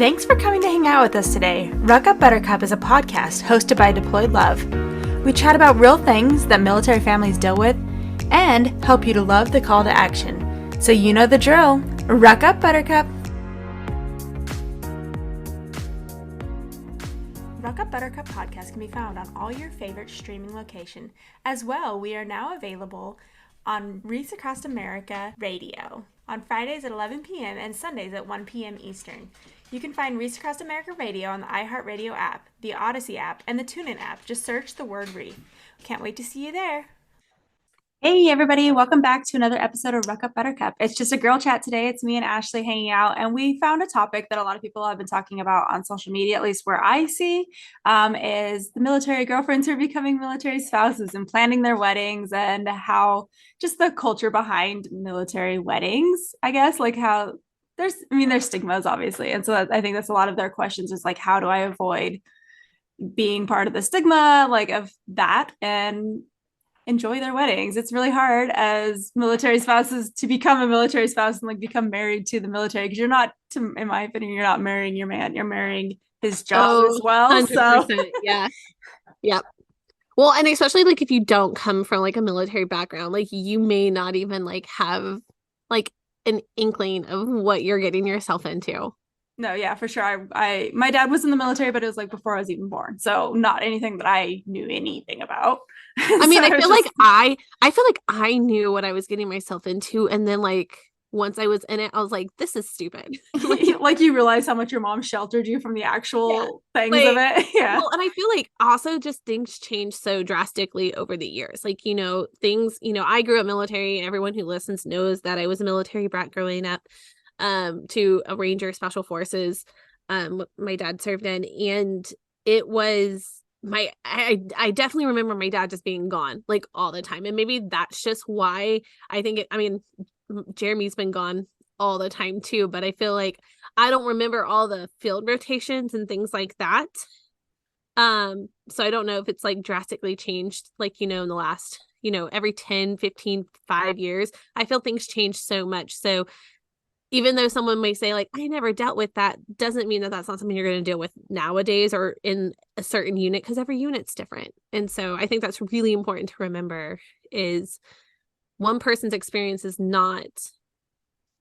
Thanks for coming to hang out with us today. Ruck Up Buttercup is a podcast hosted by Deployed Love. We chat about real things that military families deal with and help you to love the call to action. So you know the drill. Ruck Up Buttercup. Ruck Up Buttercup podcast can be found on all your favorite streaming locations. As well, we are now available on Reach Across America Radio on Fridays at 11 p.m. and Sundays at 1 p.m. Eastern. You can find Reach Across America Radio on the iHeartRadio app, the Odyssey app, and the TuneIn app. Just search the word Reef. Can't wait to see you there. Hey everybody, welcome back to another episode of Ruck Up Buttercup. It's just a girl chat today. It's me and Ashley hanging out, and we found a topic that a lot of people have been talking about on social media, at least where I see, is the military girlfriends who are becoming military spouses and planning their weddings, and how just the culture behind military weddings, I guess, like how there's stigmas, obviously. And so I think that's a lot of their questions is like, how do I avoid being part of the stigma, like of that, and enjoy their weddings? It's really hard as military spouses to become a military spouse and like become married to the military, because you're not, in my opinion, you're not marrying your man, you're marrying his job as well. 100%, so yeah. Yep. Well, and especially like if you don't come from like a military background, like you may not even like have like an inkling of what you're getting yourself into. No, yeah, for sure. I my dad was in the military, but it was like before I was even born, so not anything that I knew anything about. I mean, I feel like I knew what I was getting myself into, and then like once I was in it, I was like, this is stupid. like you realize how much your mom sheltered you from the actual things of it. Yeah. Well, and I feel like also just things change so drastically over the years. Like, things, I grew up military. Everyone who listens knows that I was a military brat growing up, to a Ranger Special Forces. My dad served in, and it was I definitely remember my dad just being gone like all the time. And maybe that's just why I think Jeremy's been gone all the time too, but I feel like I don't remember all the field rotations and things like that. So I don't know if it's like drastically changed, like, in the last, every 10, 15, 5 years, I feel things change so much. So even though someone may say like, I never dealt with that, doesn't mean that that's not something you're going to deal with nowadays or in a certain unit, because every unit's different. And so I think that's really important to remember, is one person's experience is not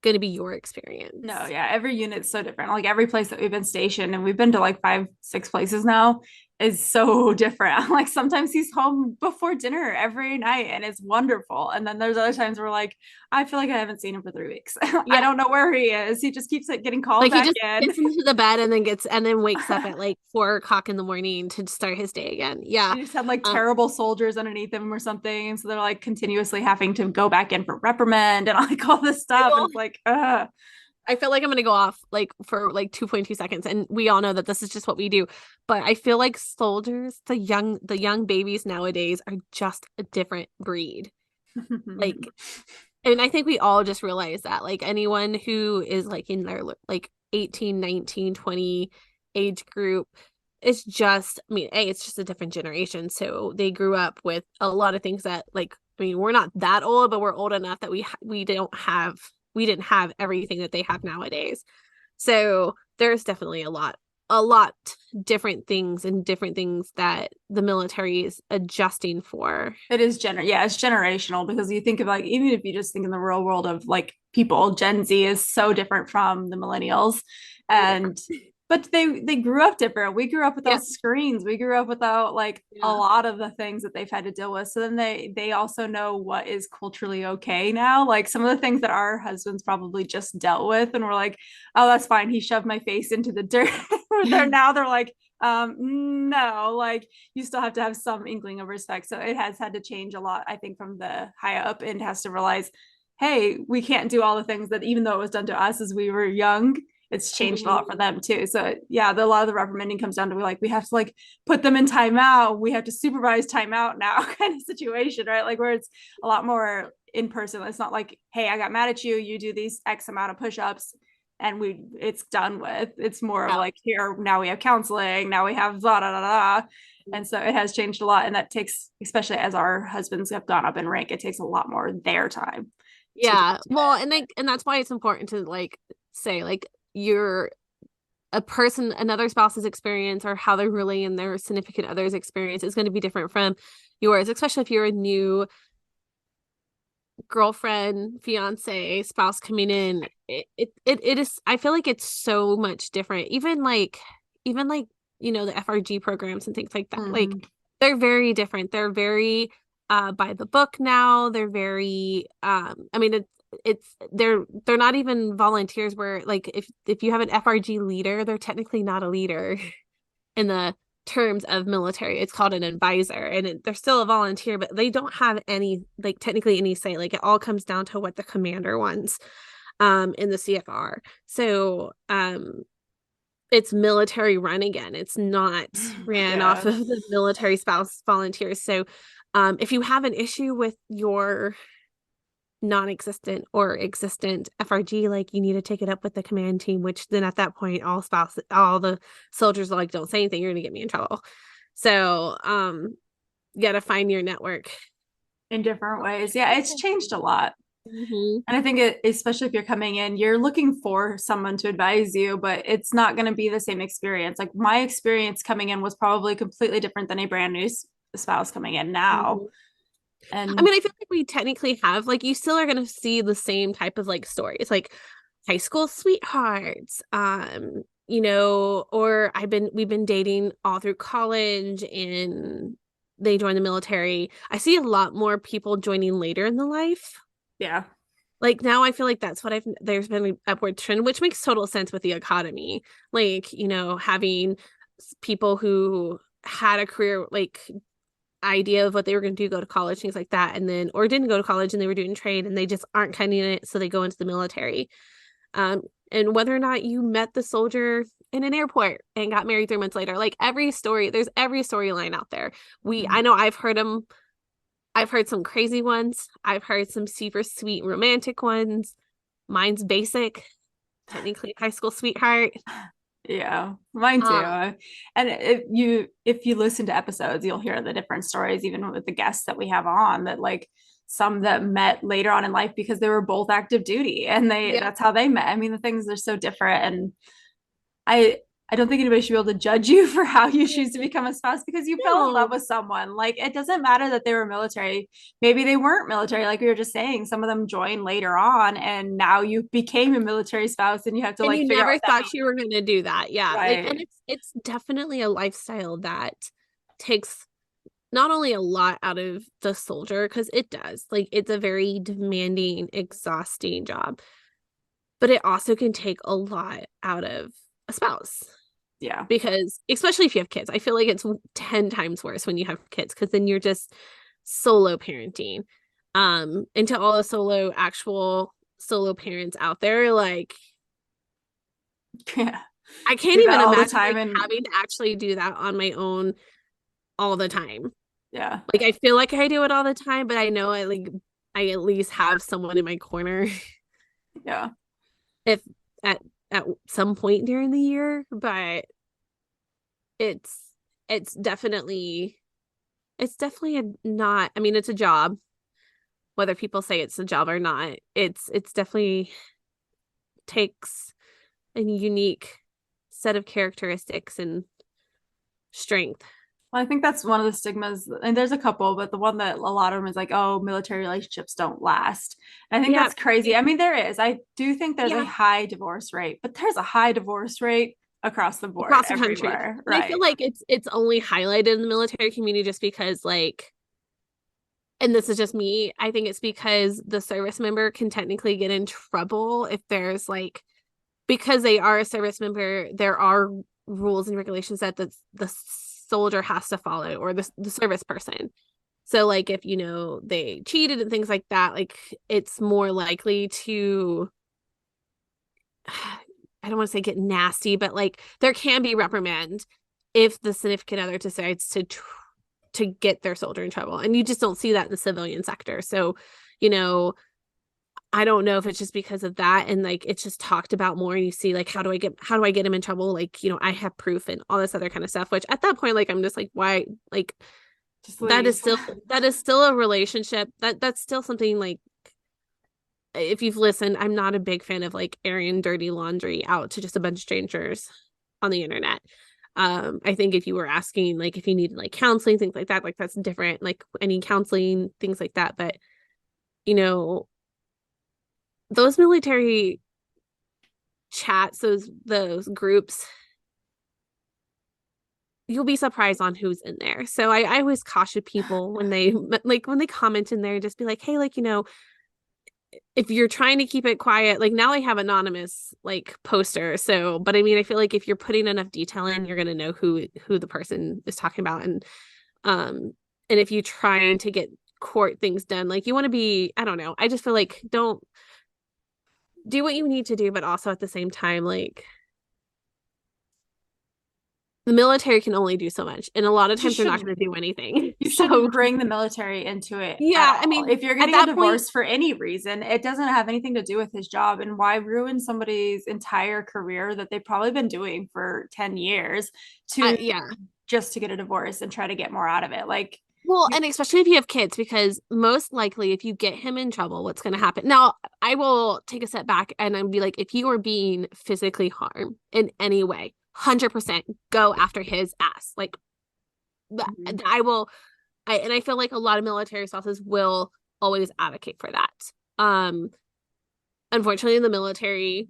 going to be your experience. No, yeah, every unit's so different. Like every place that we've been stationed, and we've been to like 5-6 places now, is so different. Like sometimes he's home before dinner every night and it's wonderful, and then there's other times where like, I feel like I haven't seen him for 3 weeks. Yeah. I don't know where he is. He just keeps like getting called like back in. Gets into the bed and then wakes up at like 4:00 in the morning to start his day again. Yeah, he just had like terrible soldiers underneath him or something, so they're like continuously having to go back in for reprimand and like all this stuff. And it's like I feel like I'm going to go off like for like 2.2 seconds. And we all know that this is just what we do. But I feel like soldiers, the young babies nowadays are just a different breed. Like, and I think we all just realize that, like anyone who is like in their like 18, 19, 20 age group, it's just, it's just a different generation. So they grew up with a lot of things that like, we're not that old, but we're old enough that we didn't have everything that they have nowadays. So there's definitely a lot different things that the military is adjusting for. It is it's generational, because you think of like, even if you just think in the real world of like people, Gen Z is so different from the millennials, and but they grew up different. We grew up without screens. We grew up without like a lot of the things that they've had to deal with. So then they also know what is culturally okay now. Like some of the things that our husbands probably just dealt with, and we're like, oh, that's fine. He shoved my face into the dirt. Now they're like, no, like you still have to have some inkling of respect. So it has had to change a lot, I think, from the high up end has to realize, hey, we can't do all the things that, even though it was done to us as we were young, it's changed a lot for them too. So yeah, a lot of the reprimanding comes down to we have to like put them in timeout. We have to supervise timeout now kind of situation, right? Like where it's a lot more in person. It's not like, hey, I got mad at you. You do these X amount of push-ups and it's done with. It's more of like, here, now we have counseling. Now we have blah, blah, blah, blah. And so it has changed a lot. And that takes, especially as our husbands have gone up in rank, it takes a lot more their time. Yeah. Well, and that's why it's important to like say like, another spouse's experience or how they're really in their significant other's experience is going to be different from yours, especially if you're a new girlfriend, fiance, spouse coming in. It is, I feel like it's so much different. Even like the FRG programs and things like that. Like Mm-hmm. they're very different. They're very by the book now. They're very I mean they're not even volunteers where like if you have an FRG leader, they're technically not a leader in the terms of military. It's called an advisor, and they're still a volunteer, but they don't have any like technically any say. Like it all comes down to what the commander wants in the CFR. So it's military run again. It's not ran off Yeah. of the military spouse volunteers. So if you have an issue with your non-existent or existent FRG, like you need to take it up with the command team, which then at that point all the soldiers are like, don't say anything, you're gonna get me in trouble. So you gotta find your network. In different ways. Yeah, it's changed a lot. Mm-hmm. And I think especially if you're coming in, you're looking for someone to advise you, but it's not going to be the same experience. Like my experience coming in was probably completely different than a brand new spouse coming in now. Mm-hmm. I And mean, I feel like we technically have like you still are gonna see the same type of like stories, like high school sweethearts, or we've been dating all through college and they join the military. I see a lot more people joining later in the life. yeah, Like now I feel like there's been an upward trend, which makes total sense with the economy. Like, having people who had a career like idea of what they were going to do, go to college, things like that, and then or didn't go to college and they were doing trade and they just aren't cutting it, so they go into the military. Um, and whether or not you met the soldier in an airport and got married 3 months later, like there's every storyline out there. I know I've heard them. I've heard some crazy ones. I've heard some super sweet romantic ones. Mine's basic, technically high school sweetheart. yeah, mine too. Um, And if you listen to episodes, you'll hear the different stories, even with the guests that we have on, that like some that met later on in life because they were both active duty and yeah. that's how they met. I mean, the things are so different. And I I don't think anybody should be able to judge you for how you choose to become a spouse because you fell in love No. with someone. Like it doesn't matter that they were military. Maybe they weren't military, like we were just saying. Some of them joined later on, and now you became a military spouse, and you have to And like you figure out never what that thought means. you were going to do that. Yeah. Like, and Right. it's definitely a lifestyle that takes not only a lot out of the soldier, because it does, like, it's a very demanding, exhausting job, but it also can take a lot out of a spouse. Yeah. Because, especially if you have kids, I feel like it's 10 times worse when you have kids, because then you're just solo parenting. And to all the actual solo parents out there, like, Yeah. I can't Do that even all the imagine time like and having to actually do that on my own all the time. yeah. Like I feel like I do it all the time, but I know I at least have someone in my corner Yeah. if at at some point during the year, but it's it's definitely a not, I mean it's a job, whether people say it's a job or not. It's definitely takes a unique set of characteristics and strength. Well, I think that's one of the stigmas, and there's a couple, but the one that a lot of them is like, oh, military relationships don't last. And I think Yeah, that's crazy. I mean, there is. I do think there's a yeah, high divorce rate, but there's a high divorce rate across the board across the country. everywhere. And I feel Right. like it's only highlighted in the military community just because like, and this is just me, I think it's because the service member can technically get in trouble if there's like, because they are a service member, there are rules and regulations that the soldier has to follow, or the service person. So like if they cheated and things like that, like it's more likely to, I don't want to say get nasty, but like there can be reprimand if the significant other decides to get their soldier in trouble. And you just don't see that in the civilian sector. So, you know, I don't know if it's just because of that and like it's just talked about more and you see like how do I get him in trouble? Like, I have proof and all this other kind of stuff, which at that point, like I'm just like, why? Like Just that leave. is still a relationship. That's still something like, if you've listened, I'm not a big fan of like airing dirty laundry out to just a bunch of strangers. on the internet. I think if you were asking like if you needed like counseling, things like that, like that's different, like any counseling, things like that. But you know, those military chats, those groups, you'll be surprised on who's in there. So I always caution people when they like when they comment in there, just be like, hey, like, if you're trying to keep it quiet, like now I have anonymous like poster. So, but I mean, I feel like if you're putting enough detail in, you're gonna know who the person is talking about. Um and if you're trying to get court things done, like you want to be, I don't know. I just feel like don't do what you need to do, but also at the same time, like the military can only do so much. And a lot of You times they're not shouldn't gonna do anything. you So shouldn't bring the military into it at yeah, I all. mean, If you're at getting a that point, divorce for any reason, it doesn't have anything to do with his job. And why ruin somebody's entire career that they've probably been doing for 10 years to yeah. just to get a divorce and try to get more out of it? Like, Well, you, and especially if you have kids, because most likely if you get him in trouble, what's going to happen? Now, I will take a step back and I'd be like, if you are being physically harmed in any way, 100% go after his ass. Like, Mhm. I will, and I feel like a lot of military spouses will always advocate for that. Um, Unfortunately, the military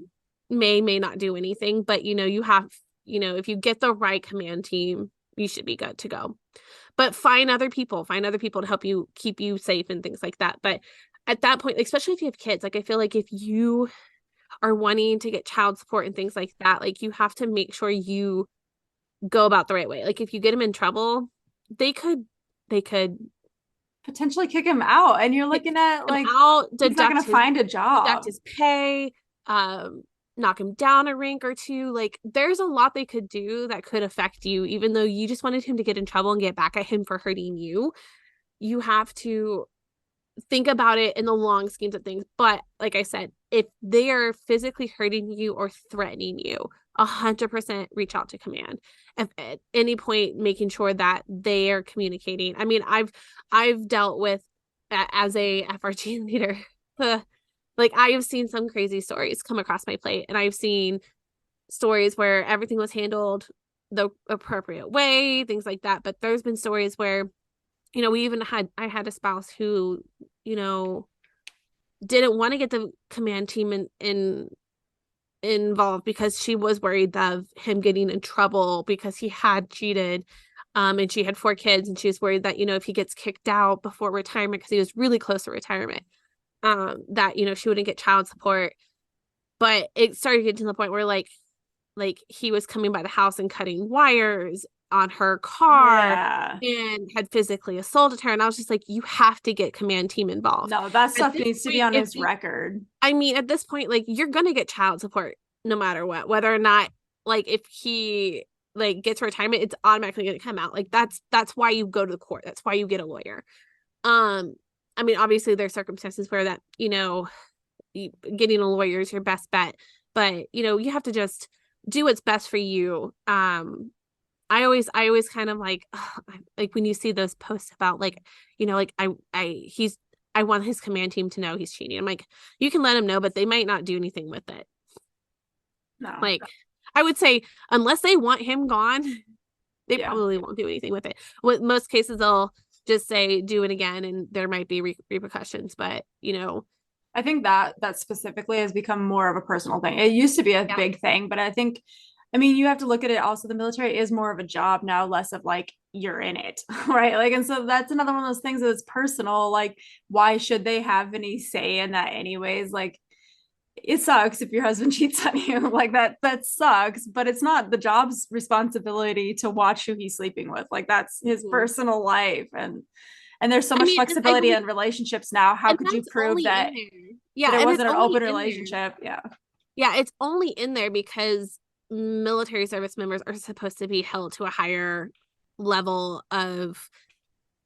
may not do anything, but you have, if you get the right command team, you should be good to go. But find other people to help you keep you safe and things like that. But at that point, especially if you have kids, like I feel like if you are wanting to get child support and things like that, like you have to make sure you go about the right way. Like if you get them in trouble, they could Potentially kick him out. And you're kick looking at him like, out, he's not going to find a deduct job. his pay, knock him down a rank or two. Like there's a lot they could do that could affect you, even though you just wanted him to get in trouble and get back at him for hurting you. You have to think about it in the long schemes of things. But like I said, if they are physically hurting you or threatening you, 100% reach out to command. If at any point making sure that they are communicating. I mean, I've dealt with as a FRG leader, like I have seen some crazy stories come across my plate, and I've seen stories where everything was handled the appropriate way, things like that. But there's been stories where I had a spouse who, you know, didn't want to get the command team involved because she was worried of him getting in trouble because he had cheated. And she had 4 kids, and she was worried that, if he gets kicked out before retirement, because he was really close to retirement, that, she wouldn't get child support. But it started getting to the point where like he was coming by the house and cutting wires on her car Yeah. and had physically assaulted her. And I was just like, you have to get command team involved. No, that At stuff this needs to be point, on his record. I mean, at this point, like you're gonna get child support no matter what, whether or not, like if he like gets retirement, it's automatically gonna come out. Like that's why you go to the court. That's why you get a lawyer. Um, I mean, obviously there's circumstances where that, getting a lawyer is your best bet, but you have to just do what's best for you. I always kind of like when you see those posts about like, like I want his command team to know he's cheating. I'm like, you can let him know, but they might not do anything with it. No. Like, I would say unless they want him gone, they Yeah. probably won't do anything with it. With most cases, they'll just say do it again, and there might be repercussions. But I think that specifically has become more of a personal thing. It used to be a yeah, big thing, but I mean, you have to look at it also. The military is more of a job now, less of like you're in it, right? Like, and so that's another one of those things that's personal. Like, why should they have any say in that, anyways? Like, it sucks if your husband cheats on you, like that sucks, but it's not the job's responsibility to watch who he's sleeping with. Like, that's his mhm. personal life, and there's so I much mean, and I flexibility believe, in relationships now. How and could you that's prove only in that there. that Yeah, it and it's wasn't an only open in there. relationship? Yeah. Yeah, it's only in there because military service members are supposed to be held to a higher level of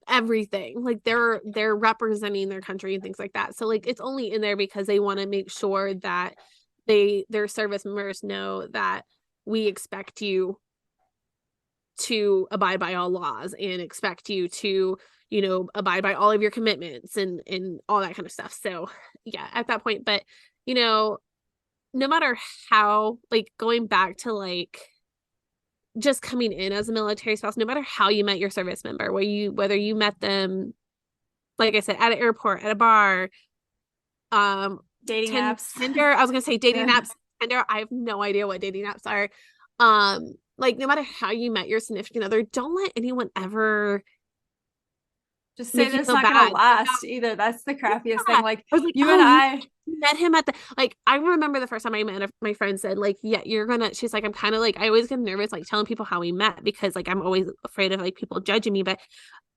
everything. Like they're representing their country and things like that. So like it's only in there because they want to make sure that their service members know that we expect you to abide by all laws and expect you to abide by all of your commitments and all that kind of stuff. So yeah, at that point, but no matter how, like going back to like just coming in as a military spouse, no matter how you met your service member, whether you met them, like I said, at an airport, at a bar, um, Dating apps. Tinder. I was gonna say dating Yeah. apps, Tinder. I have no idea what dating apps are. Like no matter how you met your significant other, don't let anyone ever Just say make that you it's feel not gonna bad last about. either. That's the crappiest Yeah. thing. Like I was like, you and oh, you I, met him at the, like, I remember the first time I met my friend said, like, yeah, you're gonna, she's like, I'm kind of like, I always get nervous, like, telling people how we met because, like, I'm always afraid of, like, people judging me. But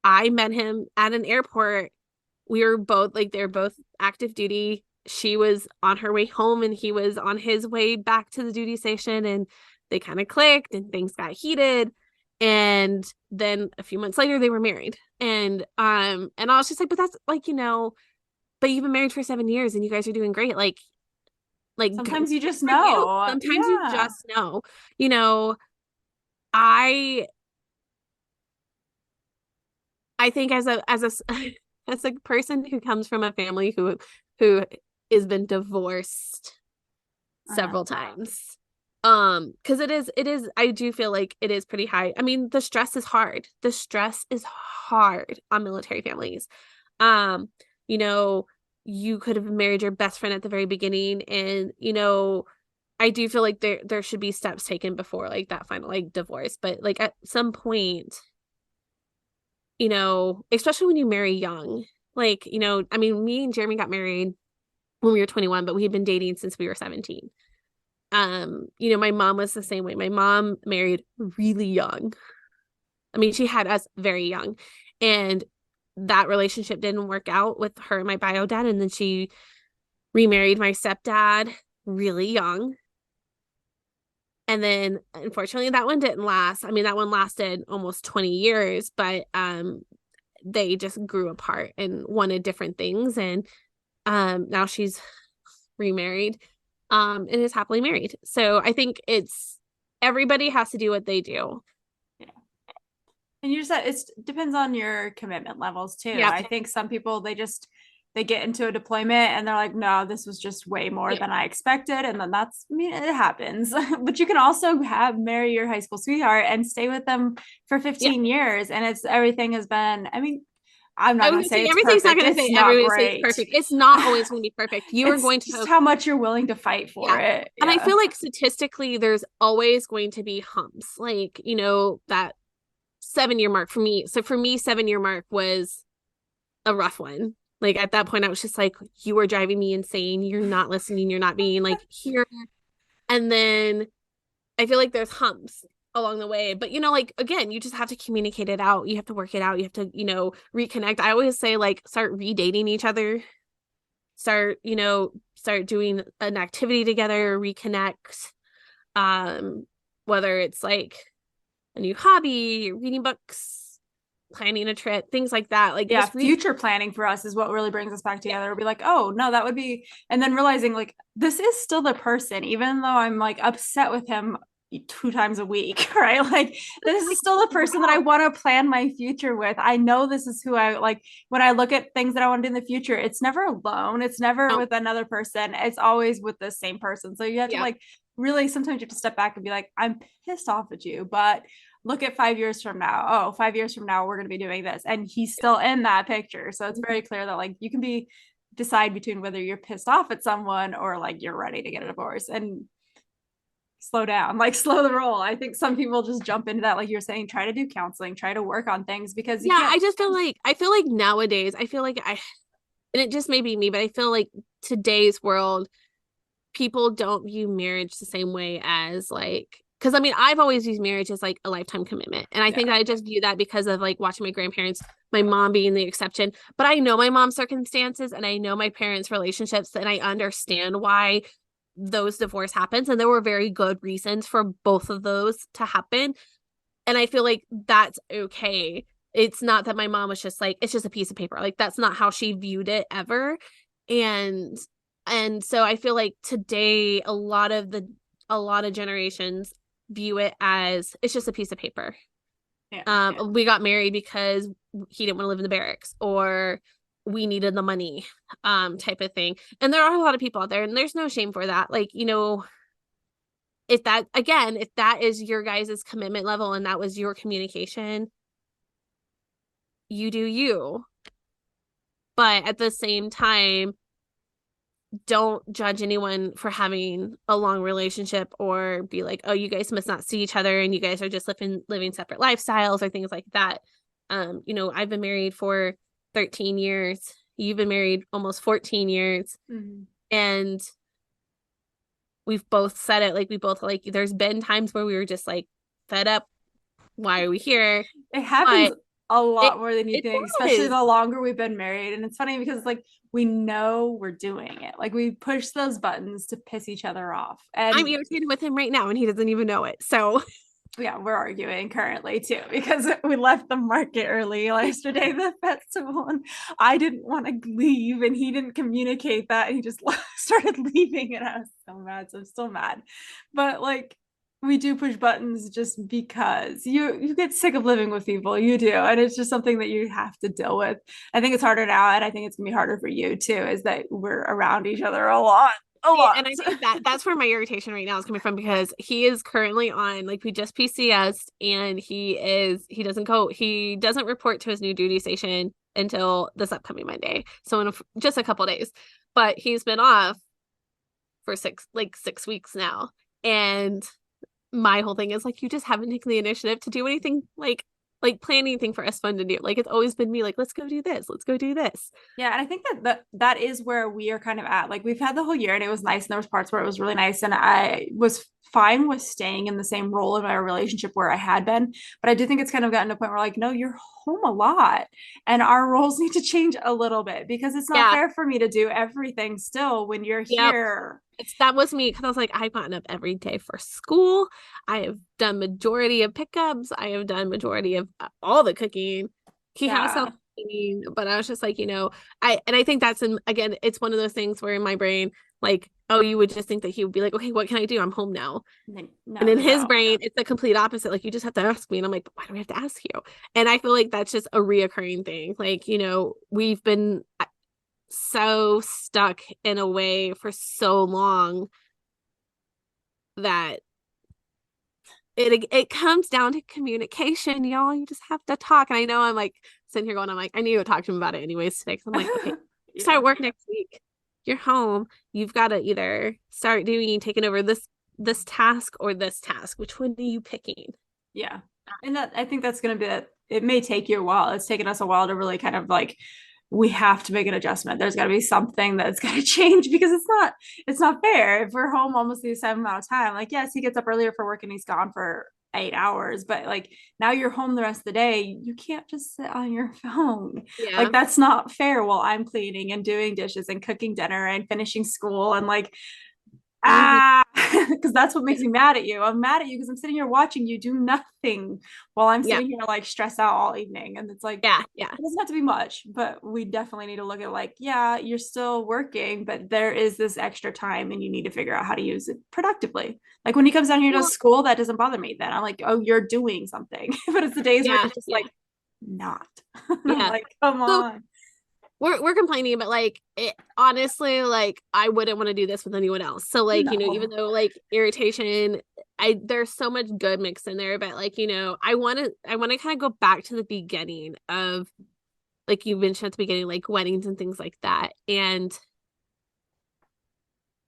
I met him at an airport. We were both, like, they're both active duty. She was on her way home and he was on his way back to the duty station. And they kind of clicked and things got heated. And then a few months later, they were married. And I was just like, but that's like, but you've been married for 7 years and you guys are doing great. Good sometimes you just for you. know. Sometimes you Yeah. just know. You know, I I think as a person who comes from a family who has been divorced Uh-huh. several times. Because it is I do feel like it is pretty high. I mean, the stress is hard. The stress is hard on military families. Um, you know, you could have married your best friend at the very beginning, and I do feel like there should be steps taken before like that final like divorce. But like at some point, especially when you marry young, like, I mean, me and Jeremy got married when we were 21, but we had been dating since we were 17. My mom was the same way. My mom married really young. I mean, she had us very young, and that relationship didn't work out with her and my bio dad. And then she remarried my stepdad really young. And then unfortunately that one didn't last. I mean, that one lasted almost 20 years, but they just grew apart and wanted different things. And now she's remarried and is happily married. So I think it's everybody has to do what they do. Yeah. And you just said it depends on your commitment levels too. Yeah. I think some people they get into a deployment and they're like, no, this was just way more Yeah. than I expected. And then I mean, it happens. But you can also marry your high school sweetheart and stay with them for Yeah. 15 years. And everything has been, I mean, I'm not I going was to gonna say say it's everything's not perfect. gonna It's say not everybody says great. perfect. It's not always gonna be perfect. You are It's going to just have, how much you're willing to fight for yeah. it. And I Yeah. feel like statistically there's always going to be humps. Like, that 7 year mark for me. So for me, 7 year mark was a rough one. Like at that point, I was just like, you are driving me insane. You're not listening. You're not being like here. And then I feel like there's humps along the way. But like again, you just have to communicate it out. You have to work it out. You have to, reconnect. I always say like start redating each other. Start doing an activity together, reconnect. Um, Whether it's like a new hobby, reading books, planning a trip, things like that. Like Yeah, just future planning for us is what really brings us back yeah. together. We'll be like, oh no, that would be, and then realizing like this is still the person, even though I'm like upset with him 2 times a week, right? Like this is still the person that I want to plan my future with. I know this is who I like when I look at things that I want to do in the future. It's never alone. It's never Oh, with another person. It's always with the same person. So you have to yeah. like really sometimes you have to step back and be like, I'm pissed off at you, but look at 5 years from now. Oh, 5 years from now, we're going to be doing this. And he's still in that picture. So it's very clear that like you can decide between whether you're pissed off at someone or like you're ready to get a divorce and slow down, like slow the roll. I think some people just jump into that, like you're saying, try to do counseling, try to work on things because you Yeah, can't. I feel like nowadays, and it just may be me, but I feel like today's world, people don't view marriage the same way as like, because I mean, I've always used marriage as like a lifetime commitment. And I think Yeah. I just view that because of like watching my grandparents, my mom being the exception. But I know my mom's circumstances and I know my parents' relationships, and I understand why those divorce happens. And there were very good reasons for both of those to happen. And I feel like that's okay. It's not that my mom was just like, it's just a piece of paper. Like that's not how she viewed it ever. And so I feel like today a lot of generations view it as it's just a piece of paper. Yeah. We got married because he didn't want to live in the barracks, or we needed the money, type of thing. And there are a lot of people out there, and there's no shame for that. Like, if that, again, if that is your guys' commitment level and that was your communication, you do you. But at the same time, don't judge anyone for having a long relationship or be like, oh, you guys must not see each other and you guys are just living separate lifestyles or things like that. I've been married for 13 years. You've been married almost 14 years. Mm-hmm. And we've both said it, like we both like there's been times where we were just like fed up. Why are we here? It happens But a it lot more than you it think, especially does. the longer we've been married. And it's funny because like we know we're doing it. Like we push those buttons to piss each other off. I'm And irritated with him right now and he doesn't even know it. So yeah, we're arguing currently too because we left the market early yesterday, the festival, and I didn't want to leave, and he didn't communicate that, and he just started leaving, and I was so mad. So I'm still mad, but like we do push buttons just because you get sick of living with people, you do, and it's just something that you have to deal with. I think it's harder now, and I think it's gonna be harder for you too, is that we're around each other a lot. A lot. and I think that's where my irritation right now is coming from because he is currently on like we just PCS and he doesn't report to his new duty station until this upcoming Monday. So in just a couple days. But he's been off for 6 weeks now. And my whole thing is like you just haven't taken the initiative to do anything like plan anything for us fun to do. Like it's always been me like let's go do this, let's go do this. Yeah, and I think that is where we are kind of at. Like we've had the whole year and it was nice, and there was parts where it was really nice, and I was fine with staying in the same role in my relationship where I had been. But I do think it's kind of gotten to a point where like, no, you're home a lot, and our roles need to change a little bit because it's not Yeah. fair for me to do everything still when you're Yep. here. That was me because I was like, I've gotten up every day for school. I have done majority of pickups. I have done majority of all the cooking. He has Yeah. help cleaning, but I was just like, I think that's again, it's one of those things where in my brain, like, oh, you would just think that he would be like, okay, what can I do? I'm home now. And No, in no, his no. brain, it's the complete opposite. Like, you just have to ask me. And I'm like, but why do we have to ask you? And I feel like that's just a reoccurring thing. Like, we've been so stuck in a way for so long that it comes down to communication, y'all. You just have to talk. And I know I'm like sitting here going, I'm like, I need to talk to him about it anyways today. Cause I'm like, okay, Yeah. start work next week. You're home. You've got to either start taking over this task or this task. Which one are you picking? Yeah. And that I think that's going to be that. It may take you a while. It's taken us a while to really kind of like we have to make an adjustment. There's got to be something that's got to change because it's not fair if we're home almost the same amount of time. Like yes, he gets up earlier for work and he's gone for 8 hours, but like now you're home the rest of the day. You can't just sit on your phone. Yeah. Like that's not fair while I'm cleaning and doing dishes and cooking dinner and finishing school and like Mm-hmm. because that's what makes me mad at you. I'm mad at you because I'm sitting here watching you do nothing while I'm Yeah. sitting here like stressed out all evening. And it's like, Yeah. Yeah. it doesn't have to be much, but we definitely need to look at like, yeah, you're still working, but there is this extra time and you need to figure out how to use it productively. Like when he comes down here to Well, school, that doesn't bother me. Then I'm like, oh, you're doing something. But it's the days where yeah. you're just Yeah. like, not. And I'm Yeah. like, come So on. we're complaining, but like it honestly, like I wouldn't want to do this with anyone else. So like, even No. though like irritation, there's so much good mixed in there, but like, I want to kind of go back to the beginning of like you mentioned at the beginning, like weddings and things like that. And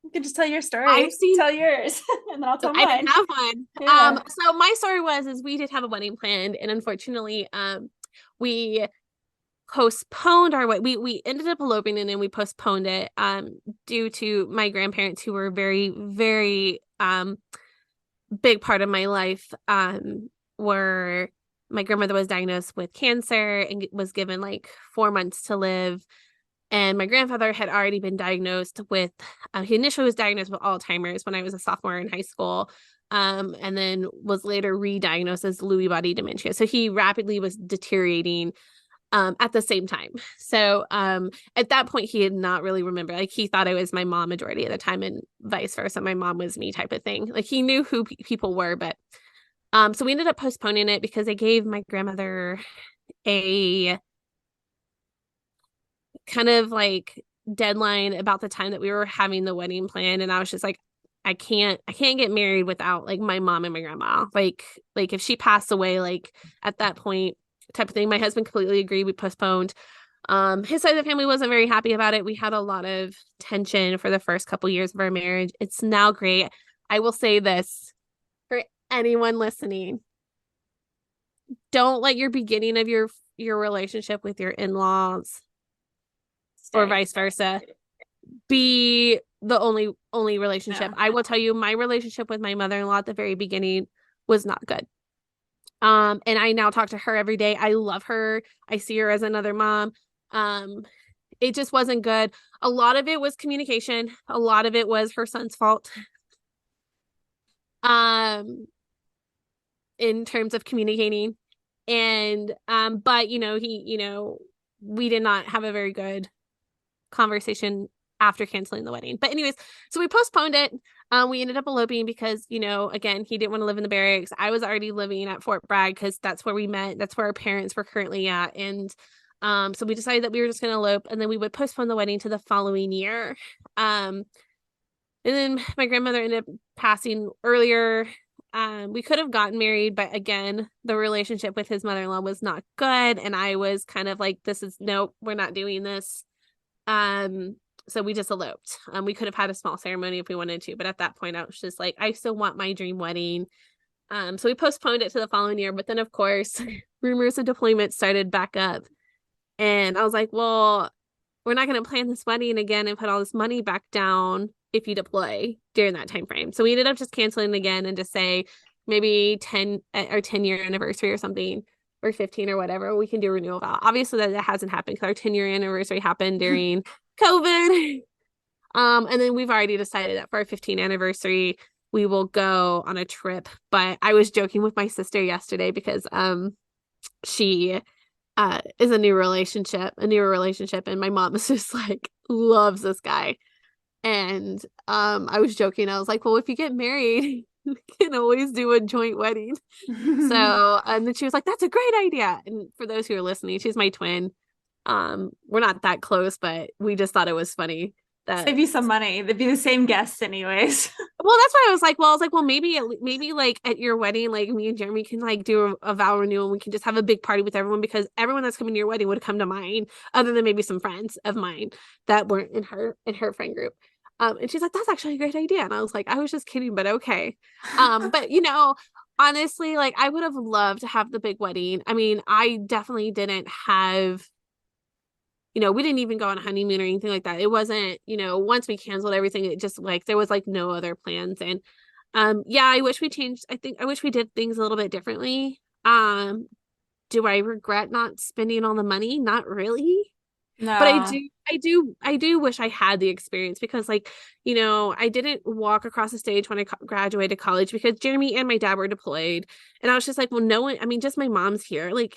You can just tell your I've story. seen Tell yours, and then I'll tell I didn't mine. have one. Yeah. So my story is we did have a wedding planned, and unfortunately, we postponed our wedding. We ended up eloping and then we postponed it due to my grandparents who were very, very big part of my life were my grandmother was diagnosed with cancer and was given like 4 months to live. And my grandfather had already been diagnosed with, he initially was diagnosed with Alzheimer's when I was a sophomore in high school, and then was later re-diagnosed as Lewy body dementia. So he rapidly was deteriorating at the same time. So at that point, he had not really remembered. Like he thought I was my mom majority of the time and vice versa. My mom was me type of thing. Like he knew who people were, but so we ended up postponing it because I gave my grandmother a kind of like deadline about the time that we were having the wedding plan. And I was just like, I can't get married without like my mom and my grandma. Like if she passed away, like at that point type of thing. My husband completely agreed. We postponed. His side of the family wasn't very happy about it. We had a lot of tension for the first couple years of our marriage. It's now great. I will say this for anyone listening. Don't let your beginning of your relationship with your in-laws or vice versa be the only relationship. Yeah. I will tell you my relationship with my mother-in-law at the very beginning was not good. And I now talk to her every day. I love her. I see her as another mom. Um, it just wasn't good. A lot of it was communication. A lot of it was her son's fault. Um, in terms of communicating. And but we did not have a very good conversation after canceling the wedding. But anyways, so we postponed it. We ended up eloping because, again, he didn't want to live in the barracks. I was already living at Fort Bragg because that's where we met. That's where our parents were currently at. And so we decided that we were just going to elope, and then we would postpone the wedding to the following year. And then my grandmother ended up passing earlier. We could have gotten married, but again, the relationship with his mother-in-law was not good. And I was kind of like, nope, we're not doing this. So we just eloped. We could have had a small ceremony if we wanted to, but at that point I was just like, I still want my dream wedding. So we postponed it to the following year, but then of course rumors of deployment started back up. And I was like, well, we're not going to plan this wedding again and put all this money back down if you deploy during that time frame. So we ended up just canceling again and just say maybe 10 or 10-year anniversary or something, or 15 or whatever, we can do a renewal vow. Obviously that hasn't happened because our 10-year anniversary happened during COVID. And then we've already decided that for our 15th anniversary, we will go on a trip. But I was joking with my sister yesterday because she is a newer relationship, and my mom is just like loves this guy. And I was joking. I was like, well, if you get married, we can always do a joint wedding. So, and then she was like, that's a great idea. And for those who are listening, she's my twin. We're not that close, but we just thought it was funny that Save you some money. They'd be the same guests anyways. well, that's why I was like, well, maybe like at your wedding, like me and Jeremy can like do a vow renewal, and we can just have a big party with everyone, because everyone that's coming to your wedding would come to mine, other than maybe some friends of mine that weren't in her friend group. And she's like, that's actually a great idea. And I was like, I was just kidding, but okay. But honestly, like I would have loved to have the big wedding. I mean, I definitely didn't have, we didn't even go on a honeymoon or anything like that. It wasn't, once we canceled everything, it just like there was like no other plans. And yeah, I wish we did things a little bit differently. Do I regret not spending all the money? Not really. But No. I do wish I had the experience, because like, I didn't walk across the stage when I graduated college because Jeremy and my dad were deployed. And I was just like, well, no one, I mean, just my mom's here. Like,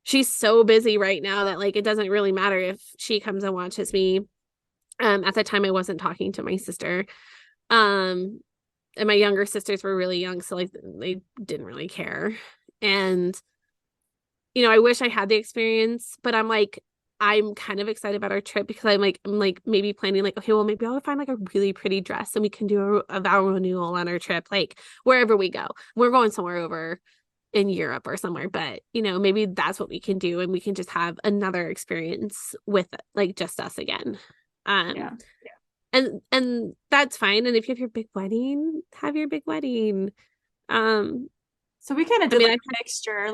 she's so busy right now that like, it doesn't really matter if she comes and watches me. At that time I wasn't talking to my sister. And my younger sisters were really young. So like, they didn't really care. And I wish I had the experience, but I'm kind of excited about our trip, because I'm like maybe planning like, okay, well, maybe I'll find like a really pretty dress and we can do a vow renewal on our trip, like wherever we go. We're going somewhere over in Europe or somewhere, but maybe that's what we can do, and we can just have another experience with like just us again. Yeah. And that's fine. And if you have your big wedding, have your big wedding. So we kind of I did mean, like a mixture.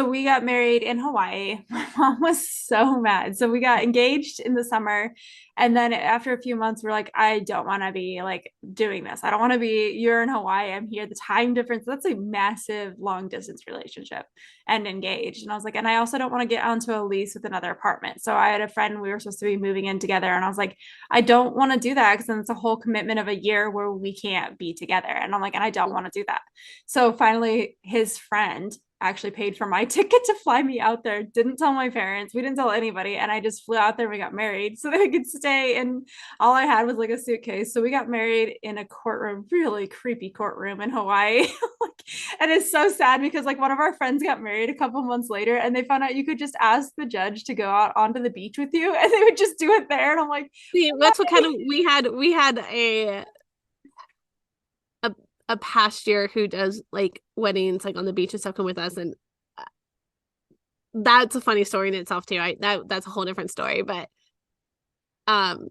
We got married in Hawaii. My mom was so mad. So we got engaged in the summer. And then after a few months, we're like, I don't want to be like doing this. I don't want to be, you're in Hawaii, I'm here. The time difference, that's a massive long distance relationship and engaged. And I was like, and I also don't want to get onto a lease with another apartment. So I had a friend, we were supposed to be moving in together. And I was like, I don't want to do that, because then it's a whole commitment of a year where we can't be together. And I'm like, and I don't want to do that. So finally, his friend actually paid for my ticket to fly me out there, didn't tell my parents, we didn't tell anybody, and I just flew out there and we got married so that I could stay. And all I had was like a suitcase. So we got married in a courtroom, really creepy courtroom in Hawaii. And it's so sad because like one of our friends got married a couple months later and they found out you could just ask the judge to go out onto the beach with you and they would just do it there. And I'm like, See, that's what kind of we had a past year who does like weddings like on the beach and stuff come with us, and that's a funny story in itself too. That's a whole different story, but um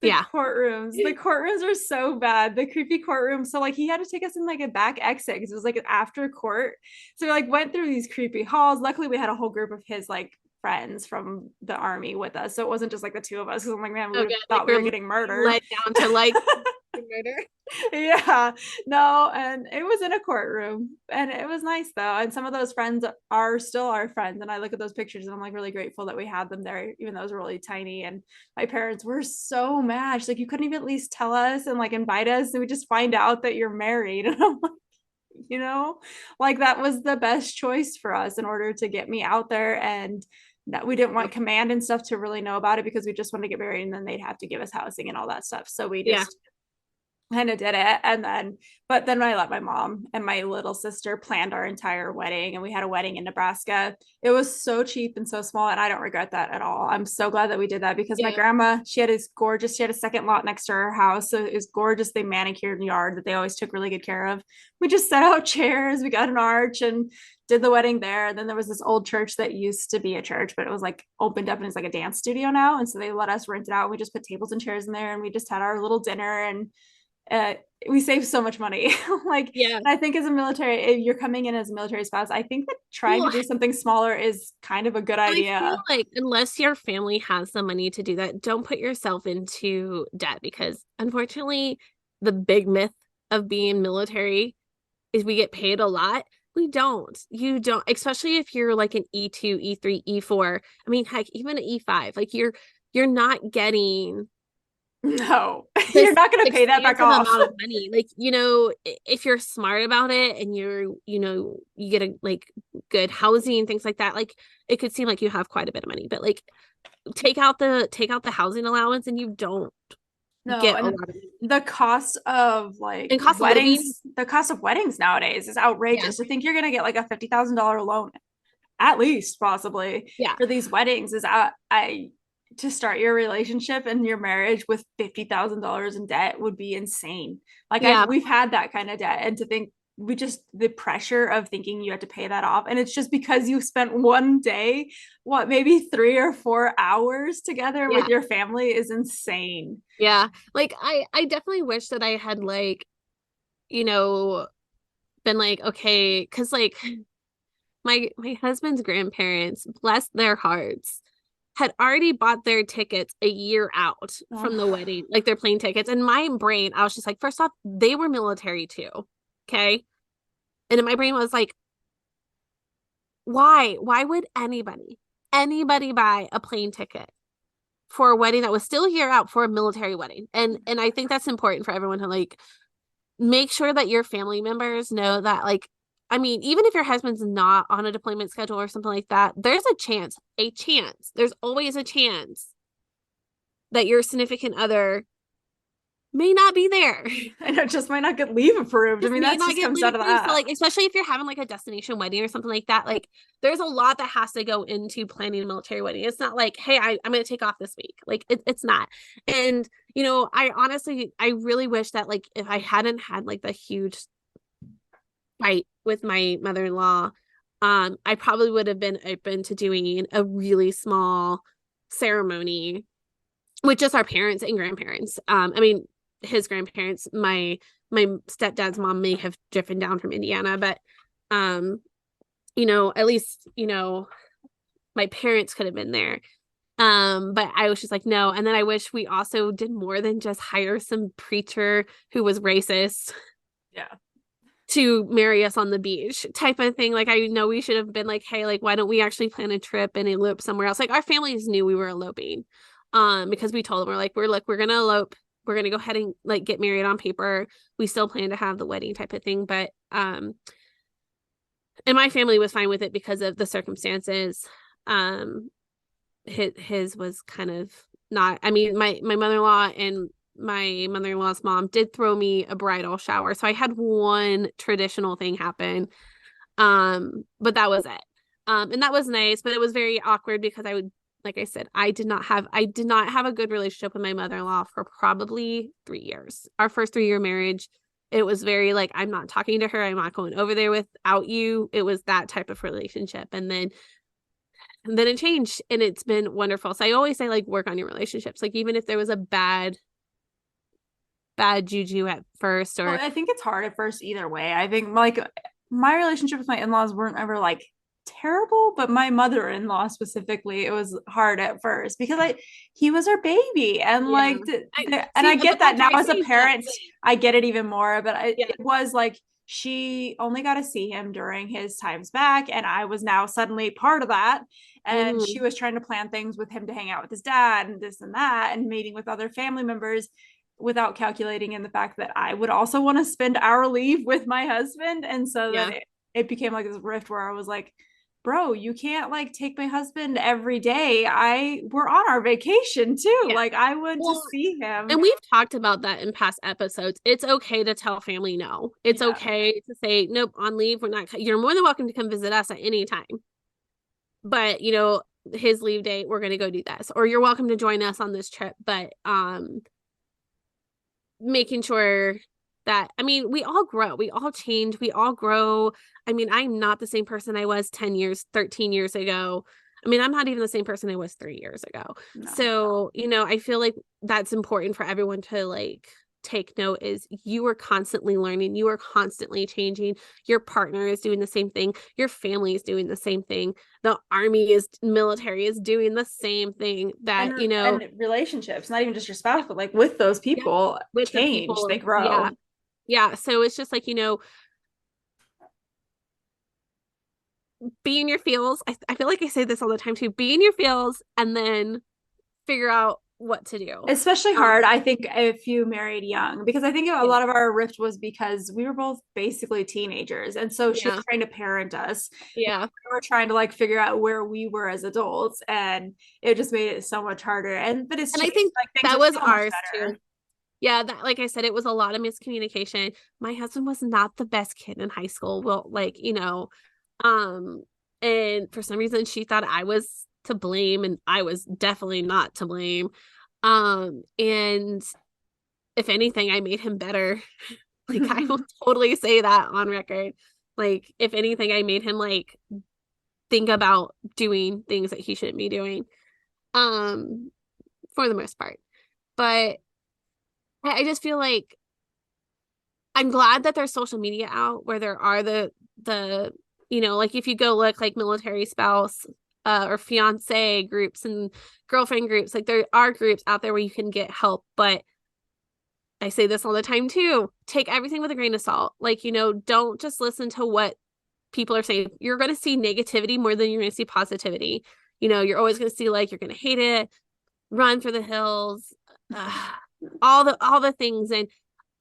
yeah. The courtrooms are so bad. The creepy courtrooms. So like he had to take us in like a back exit because it was like after court. So we like went through these creepy halls. Luckily, we had a whole group of his like friends from the army with us, so it wasn't just like the two of us. Because I'm like, man, we would have thought like we were getting murdered. Led down to like murder. Yeah, no, and it was in a courtroom and it was nice though. And some of those friends are still our friends. And I look at those pictures and I'm like really grateful that we had them there, even though it was really tiny. And my parents were so mad. She's like, you couldn't even at least tell us and like invite us, and we just find out that you're married. And I'm like, you know, like that was the best choice for us in order to get me out there. And that we didn't want command and stuff to really know about it because we just wanted to get married and then they'd have to give us housing and all that stuff. So we just kind of did it. And then but then I let my mom and my little sister planned our entire wedding, and we had a wedding in Nebraska. It was so cheap and so small, and I don't regret that at all. I'm so glad that we did that because my grandma, she had a second lot next to her house, so it was gorgeous. They manicured the yard that they always took really good care of. We just set out chairs, we got an arch and did the wedding there. And then there was this old church that used to be a church, but it was like opened up and it's like a dance studio now, and so they let us rent it out. We just put tables and chairs in there and we just had our little dinner. And we save so much money. Like, yeah. I think as a military, if you're coming in as a military spouse, I think that trying to do something smaller is kind of a good idea. I feel like unless your family has the money to do that, don't put yourself into debt, because unfortunately, the big myth of being military is we get paid a lot. We don't. You don't, especially if you're like an E2, E3, E4. I mean, heck, even an E5. Like you're not getting no, you're not going to pay that back off. Amount of money. Like, you know, if you're smart about it and you get a like good housing, things like that, like it could seem like you have quite a bit of money, but like take out the housing allowance and you don't get a lot of money. The cost of like weddings, the cost of weddings nowadays is outrageous. To think you're going to get like a $50,000 loan, at least possibly, for these weddings is to start your relationship and your marriage with $50,000 in debt would be insane. Like we've had that kind of debt, and to think the pressure of thinking you had to pay that off, and it's just because you spent one day, maybe 3 or 4 hours together with your family, is insane. Yeah, like I definitely wish that I had like, you know, been like, okay, because like my husband's grandparents, bless their hearts, had already bought their tickets a year out from the wedding, like their plane tickets. And my brain, I was just like, first off, they were military too. Okay. And in my brain was like, why would anybody buy a plane ticket for a wedding that was still a year out for a military wedding? And I think that's important for everyone to like make sure that your family members know that, like, I mean, even if your husband's not on a deployment schedule or something like that, there's a chance, there's always a chance that your significant other may not be there. And it just might not get leave approved. I mean, that just comes out of that. So, like, especially if you're having like a destination wedding or something like that, like there's a lot that has to go into planning a military wedding. It's not like, hey, I'm going to take off this week. Like it's not. And, you know, I really wish that like if I hadn't had like the huge fight with my mother-in-law, I probably would have been open to doing a really small ceremony with just our parents and grandparents. I mean, his grandparents, my stepdad's mom may have driven down from Indiana, but you know, at least, you know, my parents could have been there. But I was just like, no. And then I wish we also did more than just hire some preacher who was racist. Yeah. To marry us on the beach type of thing. Like, I know we should have been like, hey, like, why don't we actually plan a trip and elope somewhere else? Like, our families knew we were eloping, because we told them, we're like, we're gonna elope we're going to go ahead and like get married on paper. We still plan to have the wedding type of thing, but and my family was fine with it because of the circumstances. um his was kind of not. I mean, my mother-in-law and my mother-in-law's mom did throw me a bridal shower, so I had one traditional thing happen, but that was it. And that was nice, but it was very awkward because I would, like I said, I did not have a good relationship with my mother-in-law for probably 3 years. Our first 3-year marriage, it was very like, I'm not talking to her, I'm not going over there without you. It was that type of relationship. And then it changed, and it's been wonderful. So I always say, like, work on your relationships. Like, even if there was a bad juju at first, Well, or I think it's hard at first either way. I think like my relationship with my in-laws weren't ever like terrible, but my mother-in-law specifically, it was hard at first because he was our baby, and yeah. like I and I see, get but that that now drives as a me nuts. parent, I get it even more. But Yeah. it was like she only got to see him during his times back, and I was now suddenly part of that. And she Mhm. was trying to plan things with him to hang out with his dad and this and that, and meeting with other family members without calculating in the fact that I would also want to spend our leave with my husband. And so then Yeah. it became like this rift where I was like, bro, you can't like take my husband every day. We're on our vacation too. Yeah. Like I went to Well, see him. and we've talked about that in past episodes. It's okay to tell family no. It's Yeah. okay to say, nope, on leave, we're not. You're more than welcome to come visit us at any time. But, his leave date, we're going to go do this. Or you're welcome to join us on this trip. But making sure that, I mean, we all grow, we all change, we all grow. I mean, I'm not the same person I was 10 years, 13 years ago. I mean, I'm not even the same person I was 3 years ago. No. So, I feel like that's important for everyone to like take note, is you are constantly learning, you are constantly changing. Your partner is doing the same thing, your family is doing the same thing, the military is doing the same thing, that And relationships, not even just your spouse, but like with those yeah, people with the change, they people. grow. Yeah, so it's just like, be in your feels. I feel like I say this all the time too. Be in your feels and then figure out what to do. Especially Um, hard, I think, if you married young, because I think a yeah, lot of our rift was because we were both basically teenagers. And so she was yeah, trying to parent us. yeah. We were trying to like figure out where we were as adults. And it just made it so much harder. But it's And I changed. think Like things that are was so much ours better. too. Yeah, that, like I said, it was a lot of miscommunication. My husband was not the best kid in high school. Well, like, um, and for some reason she thought I was to blame, and I was definitely not to blame. And if anything, I made him better. Like, I will totally say that on record. Like, if anything, I made him like think about doing things that he shouldn't be doing. Um, for the most part. But I just feel like I'm glad that there's social media out where there are the like, if you go look, like, military spouse or fiance groups and girlfriend groups, like, there are groups out there where you can get help. But I say this all the time too, take everything with a grain of salt. Like, don't just listen to what people are saying. You're going to see negativity more than you're going to see positivity. You're always going to see, like, you're going to hate it, run for the hills, all the things. And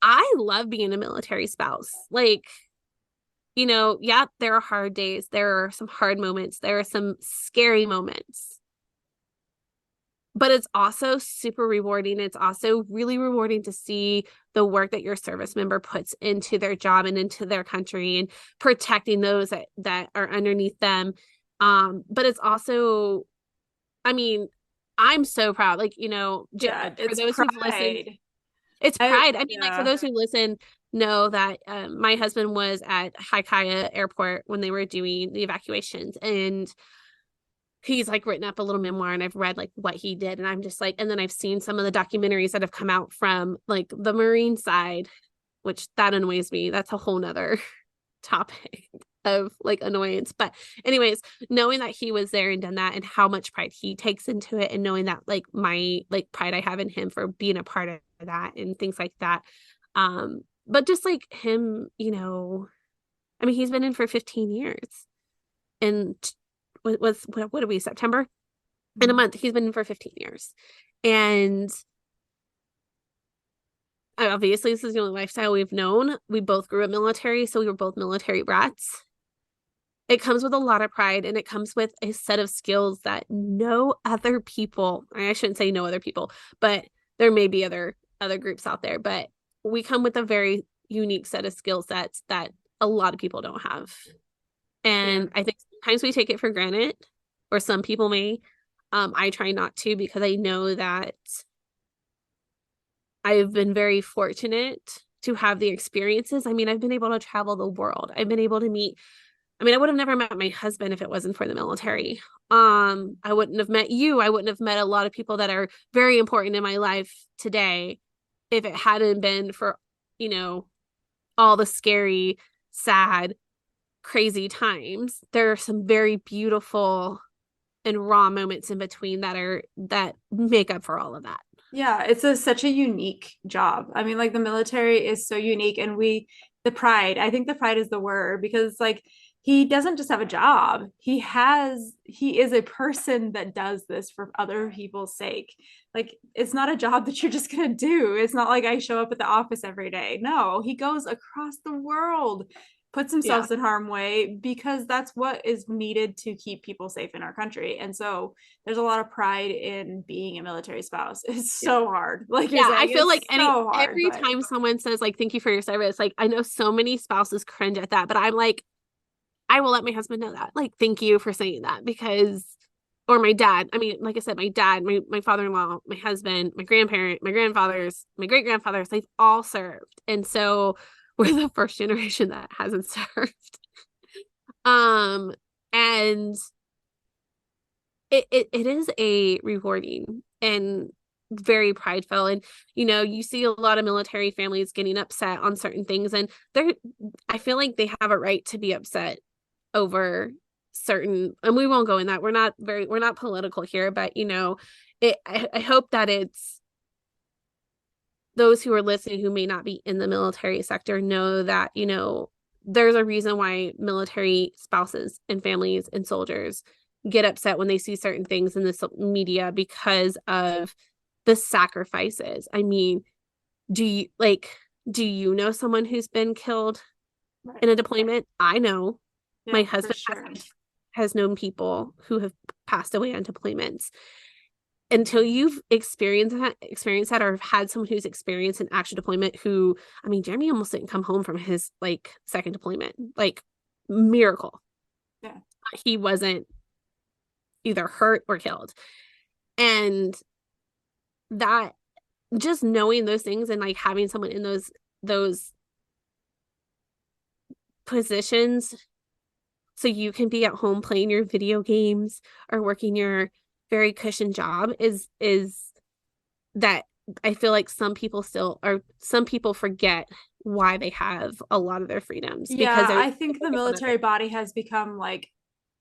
I love being a military spouse. Like, yeah, there are hard days, there are some hard moments, there are some scary moments, but it's also super rewarding. It's also really rewarding to see the work that your service member puts into their job and into their country and protecting those that are underneath them. But it's also, I mean, I'm so proud. Like, Yeah, for it's those who've listened, pride. it's pride. I mean, like, for Yeah. those who listen, know that my husband was at Haikaya Airport when they were doing the evacuations, and he's like written up a little memoir, and I've read like what he did, and I'm just like, and then I've seen some of the documentaries that have come out from like the Marine side, which that annoys me. That's a whole nother topic of like annoyance. But anyways, knowing that he was there and done that, and how much pride he takes into it, and knowing that, like, my like pride I have in him for being a part of that and things like that. But just like him, I mean, he's been in for 15 years, and what are we, September? In a month, he's been in for 15 years. And obviously this is the only lifestyle we've known. We both grew up military, so we were both military brats. It comes with a lot of pride, and it comes with a set of skills that no other people, I shouldn't say no other people, but there may be other groups out there, but we come with a very unique set of skill sets that a lot of people don't have. And I think sometimes we take it for granted, or some people may. I try not to, because I know that I've been very fortunate to have the experiences. I mean, I've been able to travel the world. I've been able to meet, I mean, I would have never met my husband if it wasn't for the military. I wouldn't have met you. I wouldn't have met a lot of people that are very important in my life today if it hadn't been for, you know, all the scary, sad, crazy times. There are some very beautiful and raw moments in between that make up for all of that. Yeah, it's such a unique job. I mean, like the military is so unique, and the pride, I think the pride is the word, because like he doesn't just have a job. He is a person that does this for other people's sake. Like it's not a job that you're just going to do. It's not like I show up at the office every day. No, he goes across the world, puts Yeah. himself in harm's way because that's what is needed to keep people safe in our country. And so there's a lot of pride in being a military spouse. It's Yeah. so hard. Like you're Yeah, I saying, feel it's like so hard, every but time someone says like thank you for your service, like I know so many spouses cringe at that, but I'm like, I will let my husband know that. Like, thank you for saying that, because or my dad. I mean, like I said, my dad, my father-in-law, my husband, my grandparent, my grandfathers, my great-grandfathers, they've all served. And so we're the first generation that hasn't served. Um, and it is a rewarding and very prideful. And you see a lot of military families getting upset on certain things, and I feel like they have a right to be upset over certain, and we won't go in that. We're not political here, but I hope that it's those who are listening who may not be in the military sector know that, there's a reason why military spouses and families and soldiers get upset when they see certain things in the media because of the sacrifices. I mean, do you know someone who's been killed right. in a deployment? I know. My Yeah, for husband sure. has known people who have passed away on deployments. Until you've experienced that or had someone who's experienced an actual deployment who, I mean, Jeremy almost didn't come home from his like second deployment, like miracle. Yeah. He wasn't either hurt or killed. And that, just knowing those things and like having someone in those positions so you can be at home playing your video games or working your very cushioned job is that I feel like some people forget why they have a lot of their freedoms, because Yeah, they're I think the military body has become like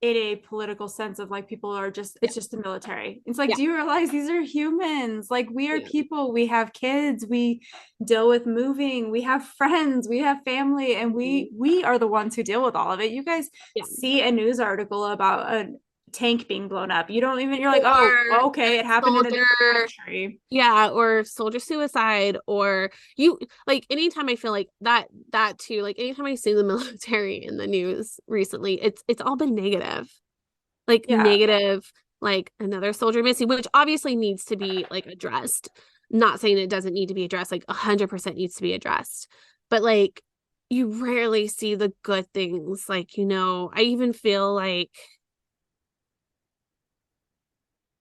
in a political sense of like people are just yeah, it's just the military. It's like, yeah, do you realize these are humans? Like we are yeah, people, we have kids, we deal with moving, we have friends, we have family, and we are the ones who deal with all of it. You guys yeah. see a news article about a tank being blown up. You don't even you're like, oh, Or okay, it happened in a soldier, different country. yeah, or soldier suicide, or you like anytime I feel like that too, like anytime I see the military in the news recently, it's all been negative. Like Yeah. negative, like another soldier missing, which obviously needs to be like addressed. Not saying it doesn't need to be addressed, like 100% needs to be addressed. But like you rarely see the good things. Like, I even feel like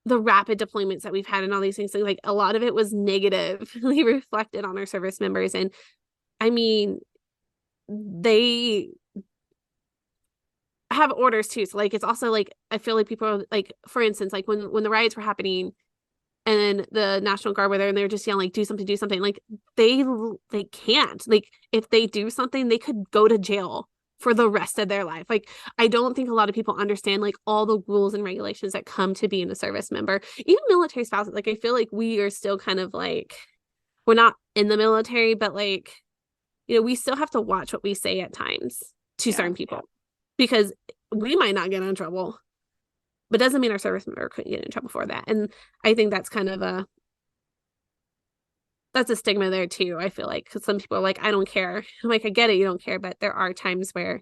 the rapid deployments that we've had and all these things, like a lot of it was negatively reflected on our service members. And I mean, they have orders too. So like it's also like I feel like people are like, for instance, like when the riots were happening and the National Guard were there and they were just yelling like do something. Like they can't. Like if they do something, they could go to jail for the rest of their life. Like I don't think a lot of people understand like all the rules and regulations that come to being a service member. Even military spouses, like I feel like we are still kind of like we're not in the military, but like, we still have to watch what we say at times to Yeah. certain people because we might not get in trouble, but doesn't mean our service member couldn't get in trouble for that. And I think that's kind of that's a stigma there too. I feel like because some people are like, I don't care. I'm like, I get it, you don't care, but there are times where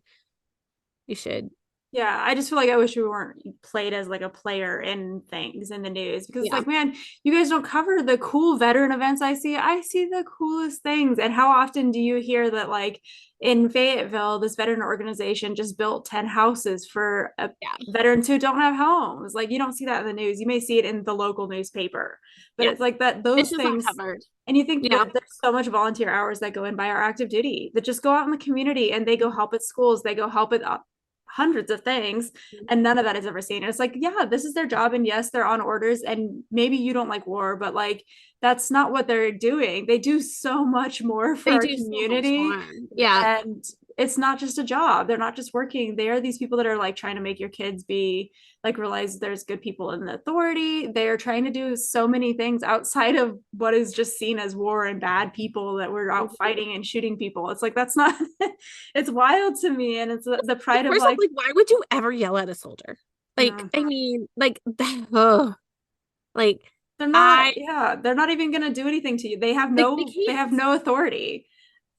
you should. Yeah, I just feel like I wish we weren't played as like a player in things in the news because it's Yeah, like, man, you guys don't cover the cool veteran events I see. I see the coolest things. And how often do you hear that, like in Fayetteville, this veteran organization just built 10 houses for yeah, veterans who don't have homes? Like, you don't see that in the news. You may see it in the local newspaper, but yeah. it's like that, It's those just not things. covered. And you think Yeah. that there's so much volunteer hours that go in by our active duty that just go out in the community and they go help at schools, they go help at hundreds of things, and none of that is ever seen. It's like, yeah, this is their job, and yes, they're on orders, and maybe you don't like war, but like that's not what they're doing. They do so much more for They our do so much community, more. Yeah. and it's not just a job. They're not just working. They are these people that are like trying to make your kids be like realize there's good people in the authority. They are trying to do so many things outside of what is just seen as war and bad people that we're out fighting and shooting people. It's like that's not it's wild to me, and it's the pride of First off, like, like, why would you ever yell at a soldier? Like, no, I mean, like, ugh. Like, they're not, I yeah, they're not even going to do anything to you. They have they no, they have can't. no authority.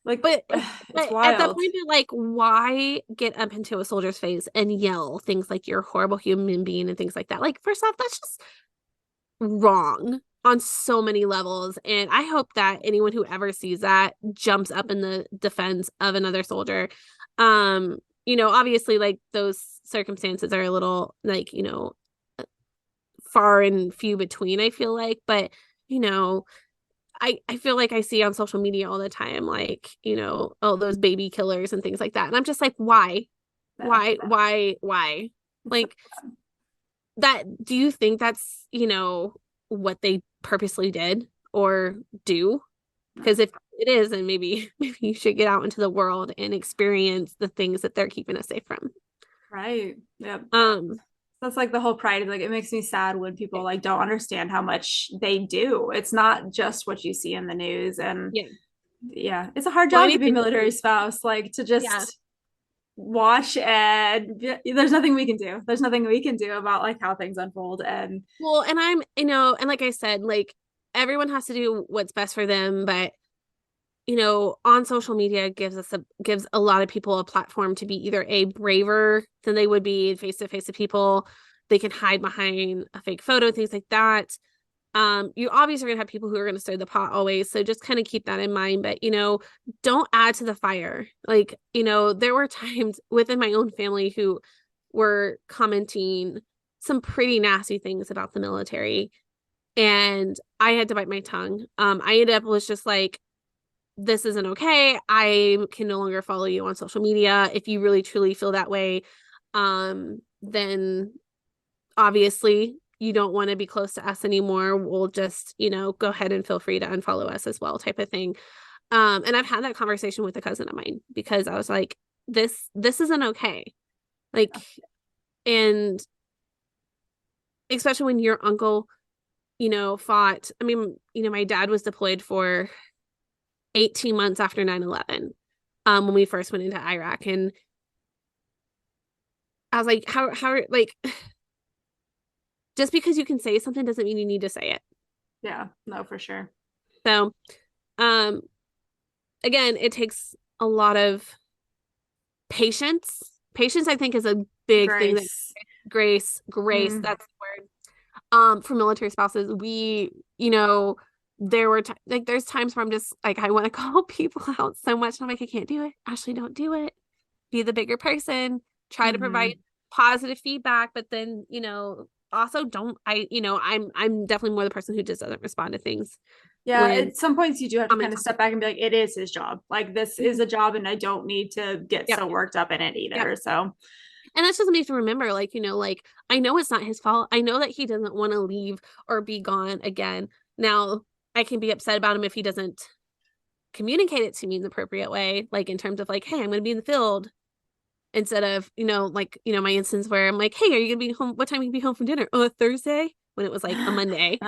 Like, But it's but at that wild. point, like, why get up into a soldier's face and yell things like you're a horrible human being and things like that? Like, first off, that's just wrong on so many levels. And I hope that anyone who ever sees that jumps up in the defense of another soldier. Obviously, like those circumstances are a little like, far and few between, I feel like, but you know, I feel like I see on social media all the time, like, all those baby killers and things like that. And I'm just like, why? Yeah. Why? Like that, do you think that's, what they purposely did or do? Because if it is, then maybe maybe you should get out into the world and experience the things that they're keeping us safe from. Right. Yeah. Um, That's like the whole pride. Like, it makes me sad when people like don't understand how much they do. It's not just what you see in the news. And yeah. yeah, it's a hard Well, job to be a anything with military you. spouse, like to Yeah. just watch, and there's nothing we can do. There's nothing we can do about like how things unfold. And Well, and and like I said, like everyone has to do what's best for them, but on social media gives a lot of people a platform to be either a braver than they would be face to face with people. They can hide behind a fake photo, things like that. You obviously are gonna have people who are gonna stir the pot always, so just kind of keep that in mind. But don't add to the fire. Like, there were times within my own family who were commenting some pretty nasty things about the military, and I had to bite my tongue. I ended up was just like, this isn't okay. I can no longer follow you on social media. If you really truly feel that way, then obviously you don't want to be close to us anymore. We'll just, go ahead and feel free to unfollow us as well, type of thing. And I've had that conversation with a cousin of mine because I was like, this isn't okay. Like, and especially when your uncle, fought. I mean, my dad was deployed for 18 months after 9/11, when we first went into Iraq. And I was like, how, like, just because you can say something doesn't mean you need to say it. yeah, no, for sure. So, um, again, it takes a lot of patience. Patience, I think, is a big thing that Grace. grace, Mm. that's the word. For military spouses, we, there were like there's times where I'm just like I want to call people out so much and I'm like, I can't do it. Ashley, don't do it. Be the bigger person. Try to provide Hmm. positive feedback, but then, also don't I'm definitely more the person who just doesn't respond to things Yeah, when at some points you do have to kind comments of on step back and be like, it is his job. Like, this is something. a job, and I don't need to get Yep. so worked up in it Yep. either. So, And that's just something to remember. Like, like I know it's not his fault. I know that he doesn't want to leave or be gone again. Now, I can be upset about him if he doesn't communicate it to me in the appropriate way, like in terms of like, hey, I'm going to be in the field instead of, like, my instance where I'm like, hey, are you going to be home? What time are you going to be home from dinner? Oh, a Thursday? When it was like a Monday.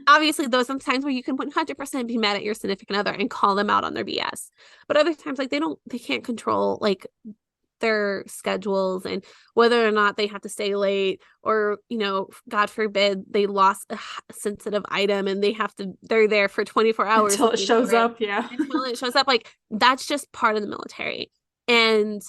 Obviously, those sometimes where you can 100% be mad at your significant other and call them out on their BS. But other times, like, they can't control, like, their schedules and whether or not they have to stay late, or, God forbid they lost a sensitive item and they're there for 24 hours Until it shows up. Yeah. until it shows up. Like, that's just part of the military. And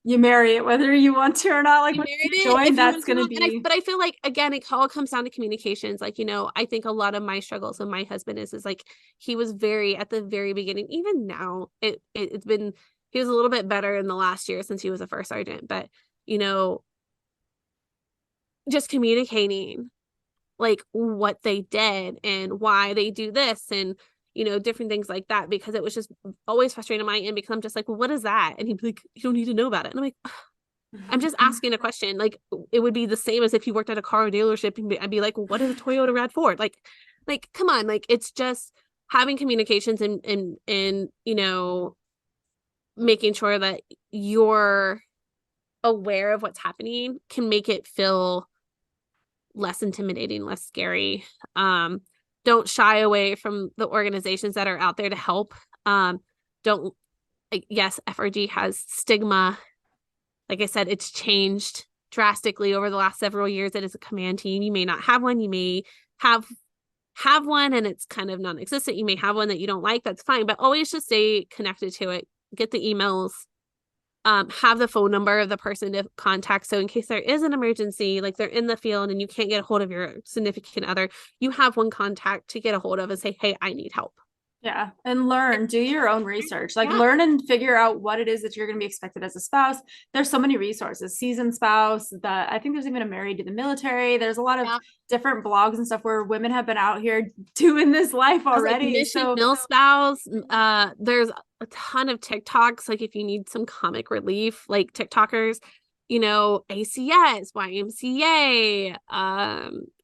you marry it whether you want to or not. Like, you when married you it join, if you that's want going to to. be. But I feel like, again, it all comes down to communications. Like, I think a lot of my struggles with my husband is like, he was very, at the very beginning, even now, it's been, he was a little bit better in the last year since he was a first sergeant, but, just communicating like what they did and why they do this, and different things like that, because it was just always frustrating on my end, because I'm just like, well, what is that? And he'd be like, you don't need to know about it. And I'm like, I'm just asking a question. Like, it would be the same as if you worked at a car dealership and I'd be like, well, what is a Toyota RAV4? Like, come on. Like, it's just having communications and making sure that you're aware of what's happening can make it feel less intimidating, less scary. Don't shy away from the organizations that are out there to help. Don't, yes, FRG has stigma. Like I said, it's changed drastically over the last several years. It is a command team. You may not have one. You may have one and it's kind of non-existent. You may have one that you don't like. That's fine. But always just stay connected to it. Get the emails. Have the phone number of the person to contact. So in case there is an emergency, like they're in the field and you can't get a hold of your significant other, you have one contact to get a hold of and say, hey, I need help. Yeah. And do your own research. Like, Yeah. learn and figure out what it is that you're going to be expected as a spouse. There's so many resources, seasoned spouse, that I think there's even a married to the military. There's a lot of different blogs and stuff where women have been out here doing this life already. Like Mission Mill Spouse. There's a ton of TikToks. Like, if you need some comic relief, like TikTokers, ACS, YMCA,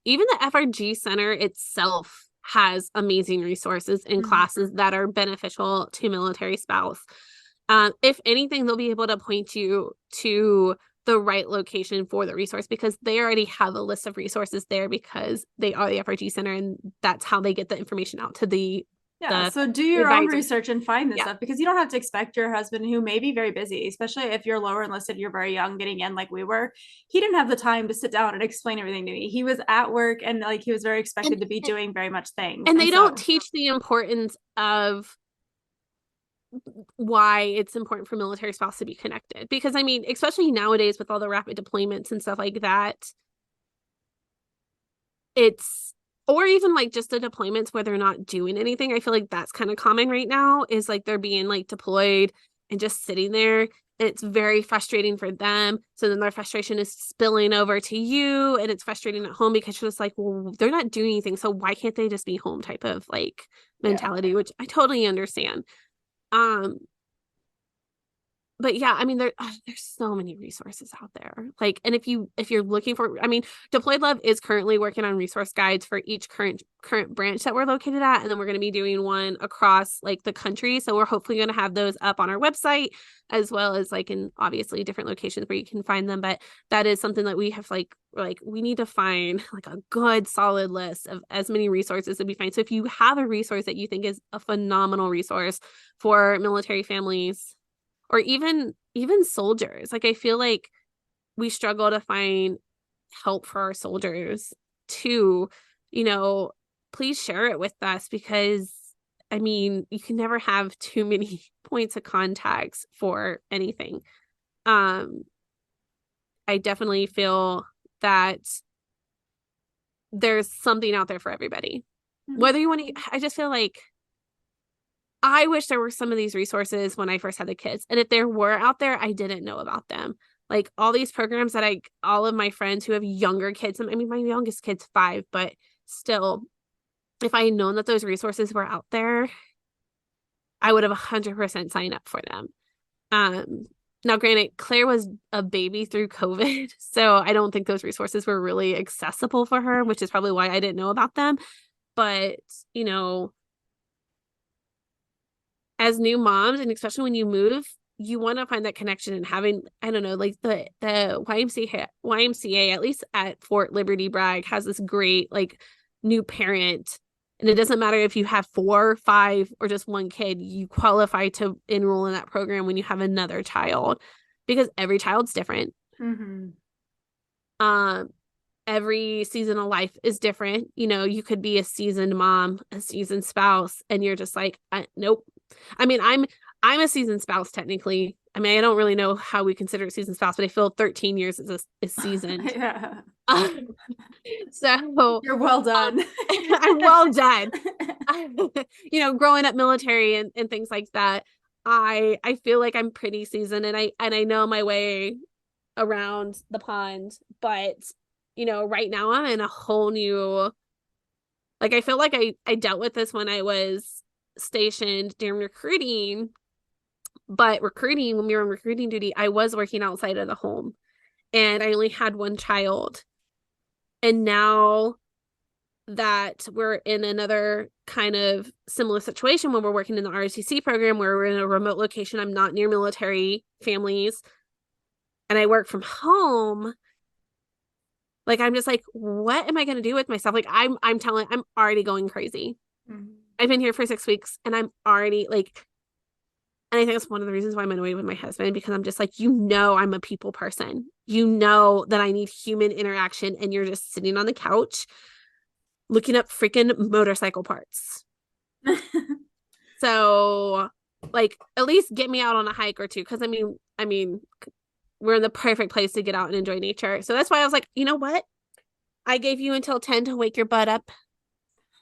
even the FRG Center itself has amazing resources and classes that are beneficial to military spouse. If anything, they'll be able to point you to the right location for the resource, because they already have a list of resources there, because they are the FRG Center and that's how they get the information out to the so do your own research and find this stuff, because you don't have to expect your husband, who may be very busy, especially if you're lower enlisted, you're very young getting in like we were. He didn't have the time to sit down and explain everything to me. He was at work and like he was very expected to be doing very much things. And they don't teach the importance of why it's important for military spouse to be connected, because I mean, especially nowadays with all the rapid deployments and stuff like that, or even like just the deployments where they're not doing anything. I feel like that's kind of common right now, is like they're being like deployed and just sitting there, and it's very frustrating for them. So then their frustration is spilling over to you, and it's frustrating at home because you're just like, well, they're not doing anything, so why can't they just be home type of like mentality, which I totally understand. But yeah, I mean, there's so many resources out there. Like, and if you're looking for, I mean, Deployed Love is currently working on resource guides for each current branch that we're located at, and then we're going to be doing one across like the country. So we're hopefully going to have those up on our website, as well as like in obviously different locations where you can find them. But that is something that we have like we need to find like a good solid list of as many resources as we find. So if you have a resource that you think is a phenomenal resource for military families, or even soldiers, like I feel like we struggle to find help for our soldiers too, please share it with us, because I mean, you can never have too many points of contacts for anything. I definitely feel that there's something out there for everybody. Whether you want to, I just feel like I wish there were some of these resources when I first had the kids. And if there were out there, I didn't know about them. Like all these programs that all of my friends who have younger kids, I mean, my youngest kid's 5, but still, if I had known that those resources were out there, I would have 100% signed up for them. Now, granted, Claire was a baby through COVID, so I don't think those resources were really accessible for her, which is probably why I didn't know about them. But, as new moms, and especially when you move, you want to find that connection, and having, I don't know, like the YMCA, at least at Fort Liberty Bragg, has this great like new parent And it doesn't matter if you have 4, 5, or just one kid, you qualify to enroll in that program when you have another child because every child's different. Mm-hmm. Um, every season of life is different. You know, you could be a seasoned mom, a seasoned spouse, and you're just like, nope. I mean, I'm a seasoned spouse technically. I mean, I don't really know how we consider a seasoned spouse, but I feel 13 years is seasoned. Yeah. So You're well done. I'm well done. You know, growing up military and things like that, I feel like I'm pretty seasoned and I know my way around the pond, but you know, right now I'm in a whole new, like I feel like I dealt with this when I was stationed during recruiting, but recruiting, when we were on recruiting duty, I was working outside of the home and I only had one child. And now that we're in another kind of similar situation when we're working in the ROTC program where we're in a remote location, I'm not near military families, and I work from home, like I'm just like, what am I going to do with myself? Like I'm already going crazy. Mm-hmm. I've been here for 6 weeks and I'm already like, and I think that's one of the reasons why I'm annoyed with my husband, because I'm just like, you know, I'm a people person. You know that I need human interaction, and you're just sitting on the couch looking up freaking motorcycle parts. So, like, at least get me out on a hike or two, because I mean, we're in the perfect place to get out and enjoy nature. So that's why I was like, you know what? I gave you until 10 to wake your butt up.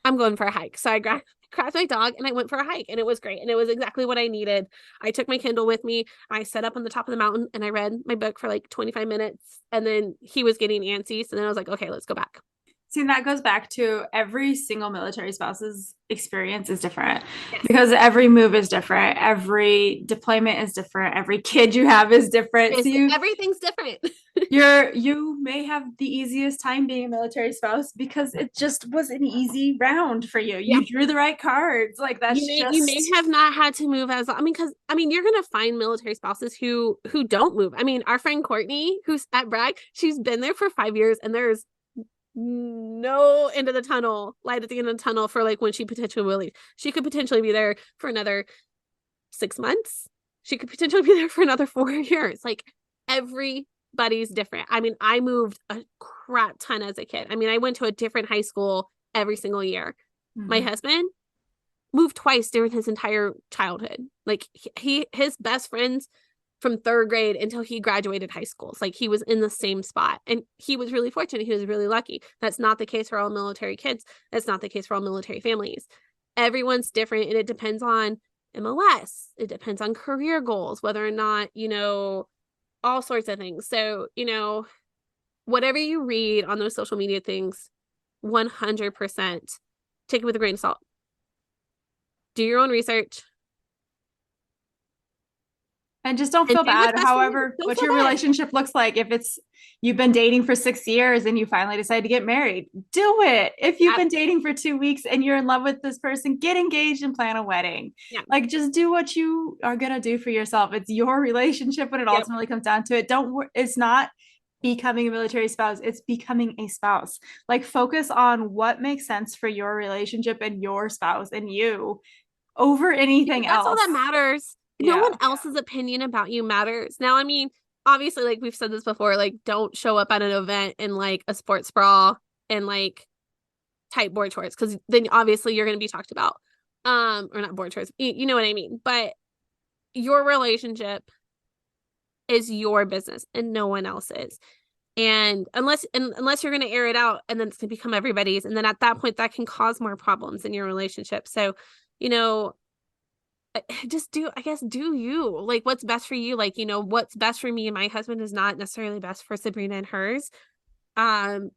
I'm going for a hike. So I grabbed my dog and I went for a hike, and it was great. And it was exactly what I needed. I took my Kindle with me. I sat up on the top of the mountain and I read my book for like 25 minutes. And then he was getting antsy. So then I was like, okay, let's go back. See, and that goes back to every single military spouse's experience is different Yes. because every move is different. Every deployment is different. Every kid you have is different. So Everything's different. you may have the easiest time being a military spouse because it just was an easy round for you. You drew the right cards. Like that's You may have not had to move as, I mean, because I mean you're gonna find military spouses who don't move. I mean, our friend Courtney, who's at Bragg, she's been there for 5 years, and there's no end of the tunnel, light at the end of the tunnel for like when she potentially will leave. She could potentially be there for another 6 months. She could potentially be there for another 4 years. Like everybody's different. I mean, I moved a crap ton as a kid. I mean, I went to a different high school every single year. Mm-hmm. My husband moved twice during his entire childhood. Like his best friends from 3rd grade until he graduated high school. Like he was in the same spot, and he was really fortunate. He was really lucky. That's not the case for all military kids. That's not the case for all military families. Everyone's different, and it depends on MOS. It depends on career goals, whether or not, you know, all sorts of things. So, you know, whatever you read on those social media things, 100% take it with a grain of salt. Do your own research. And just don't And feel do what's bad, best for you. however, Don't what feel your bad. relationship looks like. If it's you've been dating for 6 years and you finally decide to get married, do it. If you've been dating for 2 weeks and you're in love with this person, get engaged and plan a wedding. Yeah. Like just do what you are gonna do for yourself. It's your relationship when it ultimately comes down to it. It's not becoming a military spouse, it's becoming a spouse. Like focus on what makes sense for your relationship and your spouse and you over anything That's all else. that matters. No Yeah. one else's opinion about you matters. Now, I mean, obviously, like we've said this before, like don't show up at an event in like a sports bra and like tight board shorts, because then obviously you're going to be talked about. Or not board shorts. You know what I mean? But your relationship is your business and no one else's. And unless you're going to air it out, and then it's going to become everybody's, and then at that point that can cause more problems in your relationship. So, you know, just do you, like what's best for you. Like, you know, what's best for me and my husband is not necessarily best for Sabrina and hers. And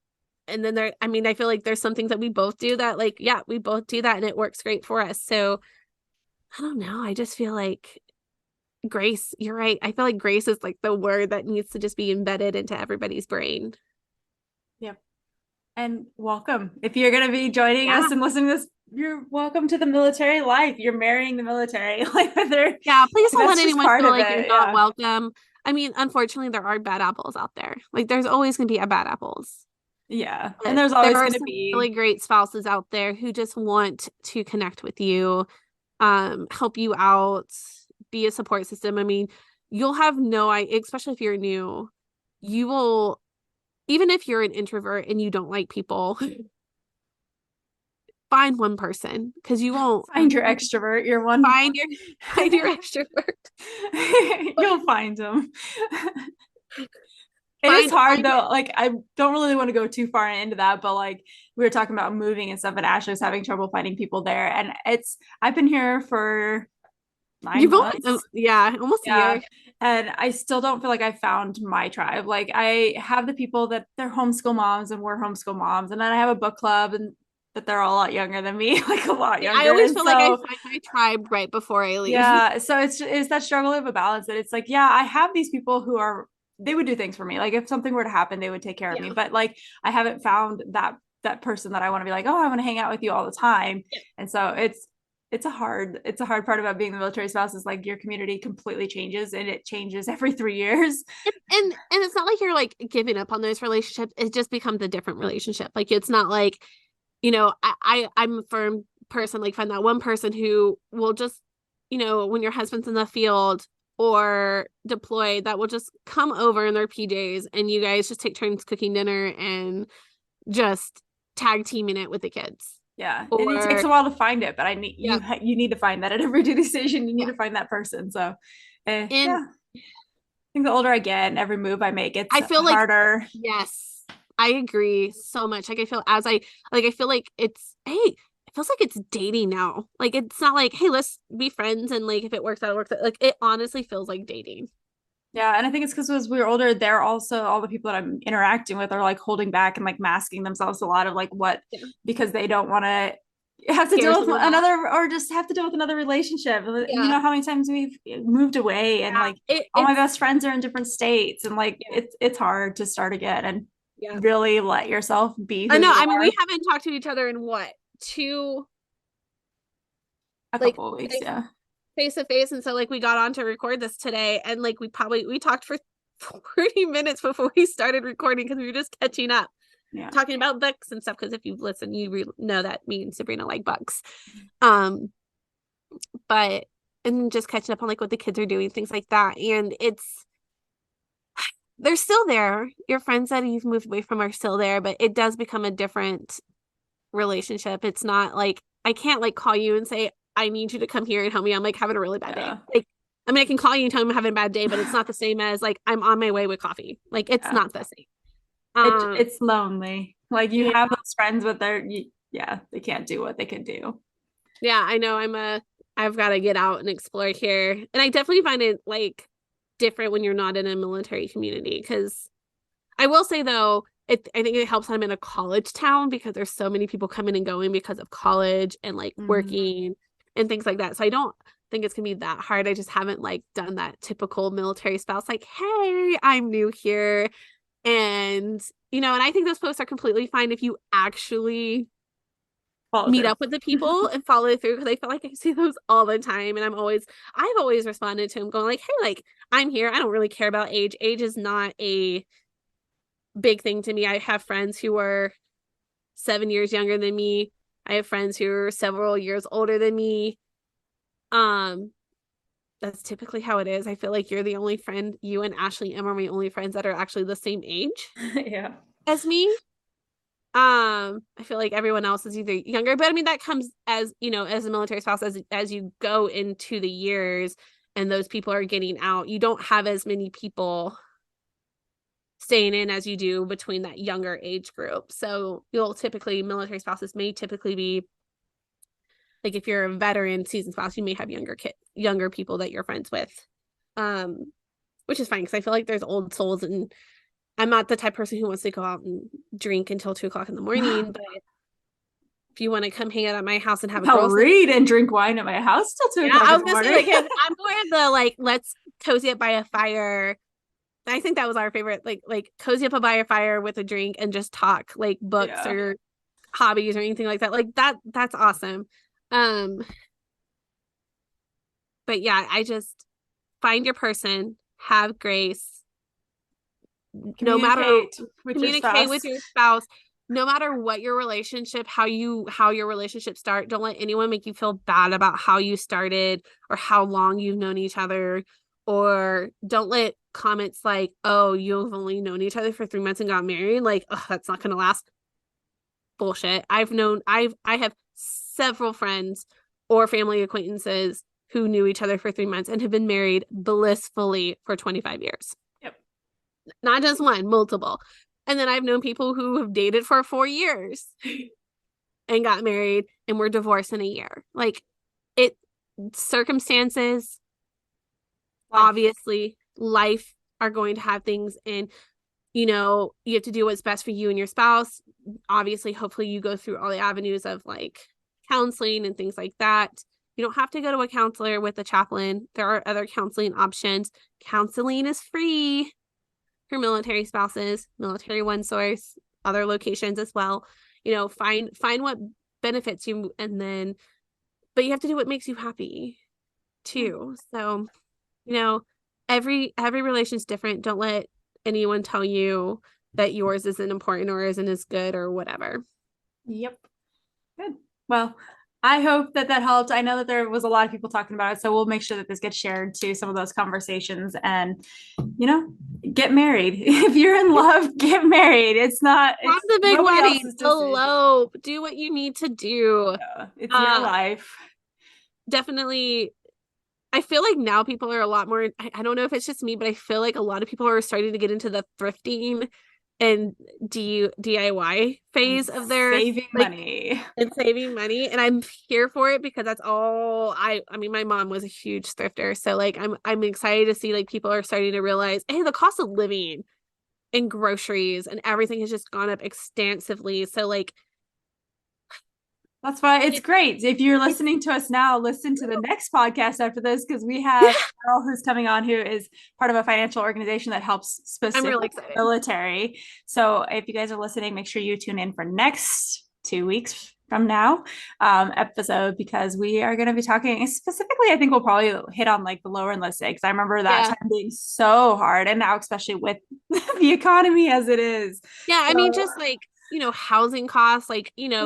then I feel like there's some things that we both do that, like, yeah, we both do that and it works great for us. So I don't know, I just feel like grace, you're right, I feel like grace is like the word that needs to just be embedded into everybody's brain. Yep. And welcome. If you're going to be joining us and listening to this, you're welcome to the military life. You're marrying the military. Like whether please don't let anyone feel like you're not Yeah. welcome. I mean, unfortunately, there are bad apples out there. Like there's always going to be a bad apples. Yeah. And But there's there always are going to some really be, great spouses out there who just want to connect with you, help you out, be a support system. I mean, you'll have no idea, especially if you're new, you will, even if you're an introvert and you don't like people, find one person because you won't find your extrovert, your one. find your find your extrovert. You'll find them. It is hard Find though. Like, I don't really want to go too far into that, but like we were talking about moving and stuff, and Ashley's having trouble finding people there. And I've been here for nine you've only months. yeah, almost a Yeah. year. And I still don't feel like I found my tribe. Like, I have the people that they're homeschool moms and we're homeschool moms. And then I have a book club, and but they're all a lot younger than me, like a lot I younger. always And feel like I so find my tribe right before I leave. yeah, so it's that struggle of a balance that it's like, yeah, I have these people who are they would do things for me. Like if something were to happen, they would take care of me. Yeah. But like I haven't found that person that I want to be like, oh, I want to hang out with you all the time. Yeah. And so it's a hard part about being the military spouse is like your community completely changes and it changes every 3 years. And it's not like you're like giving up on those relationships. It just becomes a different relationship. Like it's not like, I'm a firm person, like find that one person who will just, when your husband's in the field or deployed, that will just come over in their PJs and you guys just take turns cooking dinner and just tag teaming it with the kids. Yeah, and it takes Or a while to find it, but I need yeah. you need to find that at every duty station. You need Yeah. to find that person. So, And yeah, I think the older I get, and every move I make, it's I feel like harder. yes, I agree so much. Like I feel like it's hey, it feels like it's dating now. Like it's not like, hey, let's be friends and like if it works out, it works out. Like it honestly feels like dating. Yeah, and I think it's because as we were older, they're also all the people that I'm interacting with are like holding back and like masking themselves a lot of like what Yeah. because they don't want to have to Scare deal with someone off. another or just have to deal with another relationship. You Yeah. know how many times we've moved away and Yeah. like all my It's best friends are in different states and like yeah. it's hard to start again and Yeah. really let yourself be I who know. you I mean, we are. haven't talked to each other in what, two A like couple of weeks, face yeah. face to face. And so like we got on to record this today and like we talked for 40 minutes before we started recording because we were just catching up. Yeah. Talking about books and stuff because if you listen you know that me and Sabrina like books um but and just catching up on like what the kids are doing, things like that. And they're still there, your friends that you've moved away from are still there, but it does become a different relationship. It's not like I can't like call you and say I need you to come here and help me, I'm like having a really bad day. Yeah. Like I mean I can call you and tell me I'm having a bad day, but it's not the same as like I'm on my way with coffee. Like it's Yeah. not the same. um It's lonely. Like you yeah. have those friends, but yeah, they can't do what they can do. Yeah, I know I've got to get out and explore here. And I definitely find it like different when you're not in a military community because I will say though, I think it helps that I'm in a college town because there's so many people coming and going because of college and like Mhm. working and things like that. So I don't think it's gonna be that hard. I just haven't like done that typical military spouse like, hey, I'm new here. And and I think those posts are completely fine if you actually Follow meet through. up with the people and follow through because I feel like I see those all the time. And I've always responded to them going like, hey, like I'm here. I don't really care about age. Age is not a big thing to me. I have friends who are 7 years younger than me. I have friends who are several years older than me. Um, that's typically how it is. I feel like you're the only friend, you and Ashley M are my only friends that are actually the same age Yeah. as me. I feel like everyone else is either younger, but I mean that comes as, as a military spouse, as you go into the years and those people are getting out, you don't have as many people staying in as you do between that younger age group. So military spouses may typically be like if you're a veteran season spouse, you may have younger people that you're friends with. Um, which is fine because I feel like there's old souls and I'm not the type of person who wants to go out and drink until 2 o'clock in the morning, but if you want to come hang out at my house and have a I'll girls' night. read and drink wine at my house till two Yeah, o'clock I in was the gonna say morning. like I'm more of the like let's cozy up by a fire. I think that was our favorite, like cozy up by a fire with a drink and just talk like books Yeah. or hobbies or anything like that. Like that's awesome. Um, but yeah, I just find your person, have grace, no matter Communicate with your communicate spouse. with your spouse, no matter what your relationship, how your relationships start. Don't let anyone make you feel bad about how you started or how long you've known each other, or don't let comments like, oh, you've only known each other for 3 months and got married, like, oh, that's not gonna last. Bullshit. I have several friends or family acquaintances who knew each other for 3 months and have been married blissfully for 25 years. Yep. Not just one, multiple. And then I've known people who have dated for 4 years and got married and were divorced in a year. Like, it, circumstances, obviously, life are going to have things, and you have to do what's best for you and your spouse. Obviously, hopefully you go through all the avenues of like counseling and things like that. You don't have to go to a counselor with a chaplain. There are other counseling options. Counseling is free for military spouses, Military One Source, other locations as well. Find what benefits you, and then, but you have to do what makes you happy too. So, every relation is different. Don't let anyone tell you that yours isn't important or isn't as good or whatever. Yep. Good. Well, I hope that helped. I know that there was a lot of people talking about it, so we'll make sure that this gets shared to some of those conversations, and get married. If you're in love, get married. It's the big nobody wedding, else's decision. elope, do what you need to do. Yeah, it's your life. Definitely. I feel like now people are a lot more, I don't know if it's just me, but I feel like a lot of people are starting to get into the thrifting and DIY phase of their saving money. And saving money. And I'm here for it because that's all I mean, my mom was a huge thrifter. So like I'm excited to see like people are starting to realize, hey, the cost of living and groceries and everything has just gone up extensively. So like, that's why it's great. If you're listening to us now, listen to the next podcast after this, because we have a girl who's coming on who is part of a financial organization that helps specific really excited. Military. So if you guys are listening, make sure you tune in for next 2 weeks from now episode, because we are going to be talking specifically, I think we'll probably hit on like the lower enlisted, because I remember that time being so hard, and now especially with the economy as it is. Yeah, I mean, just like housing costs, like even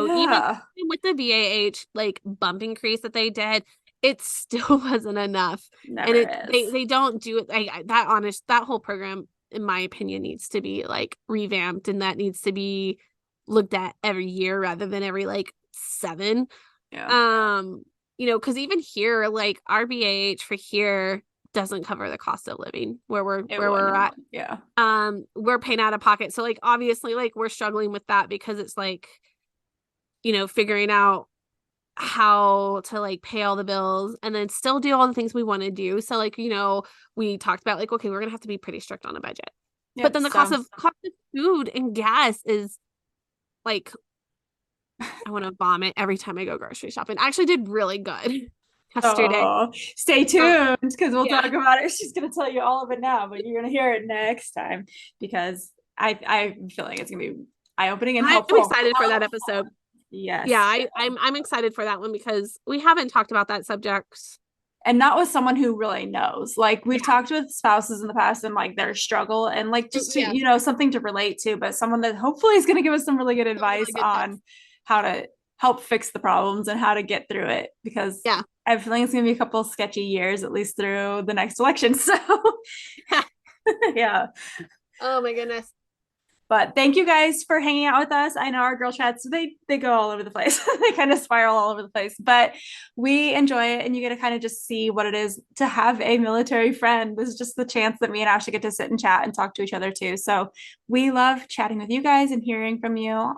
with the BAH like bump increase that they did, it still wasn't enough. Never and they don't do it like that whole program, in my opinion, needs to be like revamped, and that needs to be looked at every year rather than every like 7. Because even here, like our BAH for here doesn't cover the cost of living where we're at. Yeah. We're paying out of pocket. So like obviously like we're struggling with that, because it's like, figuring out how to like pay all the bills and then still do all the things we want to do. So like, we talked about like, okay, we're gonna have to be pretty strict on a budget. Yep, but then the cost of food and gas is like, I want to vomit every time I go grocery shopping. I actually did really good yesterday. Stay tuned, because we'll talk about it. She's gonna tell you all of it now, but you're gonna hear it next time, because I'm feeling it's gonna be eye-opening and helpful. I'm excited for that episode. Yes. Yeah, I'm excited for that one, because we haven't talked about that subject. And not with someone who really knows. Like we've talked with spouses in the past and like their struggle, and like just to, something to relate to, but someone that hopefully is going to give us some really good advice on how to help fix the problems and how to get through it, because I have a feeling it's going to be a couple sketchy years, at least through the next election. So yeah. Oh my goodness. But thank you guys for hanging out with us. I know our girl chats, they go all over the place. They kind of spiral all over the place, but we enjoy it, and you get to kind of just see what it is to have a military friend. This is just the chance that me and Ashley get to sit and chat and talk to each other too. So we love chatting with you guys and hearing from you.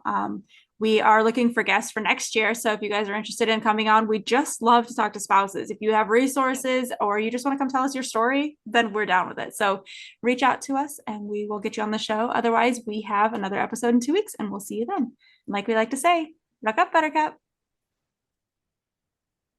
We are looking for guests for next year. So if you guys are interested in coming on, we just love to talk to spouses. If you have resources or you just want to come tell us your story, then we're down with it. So reach out to us and we will get you on the show. Otherwise, we have another episode in 2 weeks, and we'll see you then. Like we like to say, look up, Buttercup.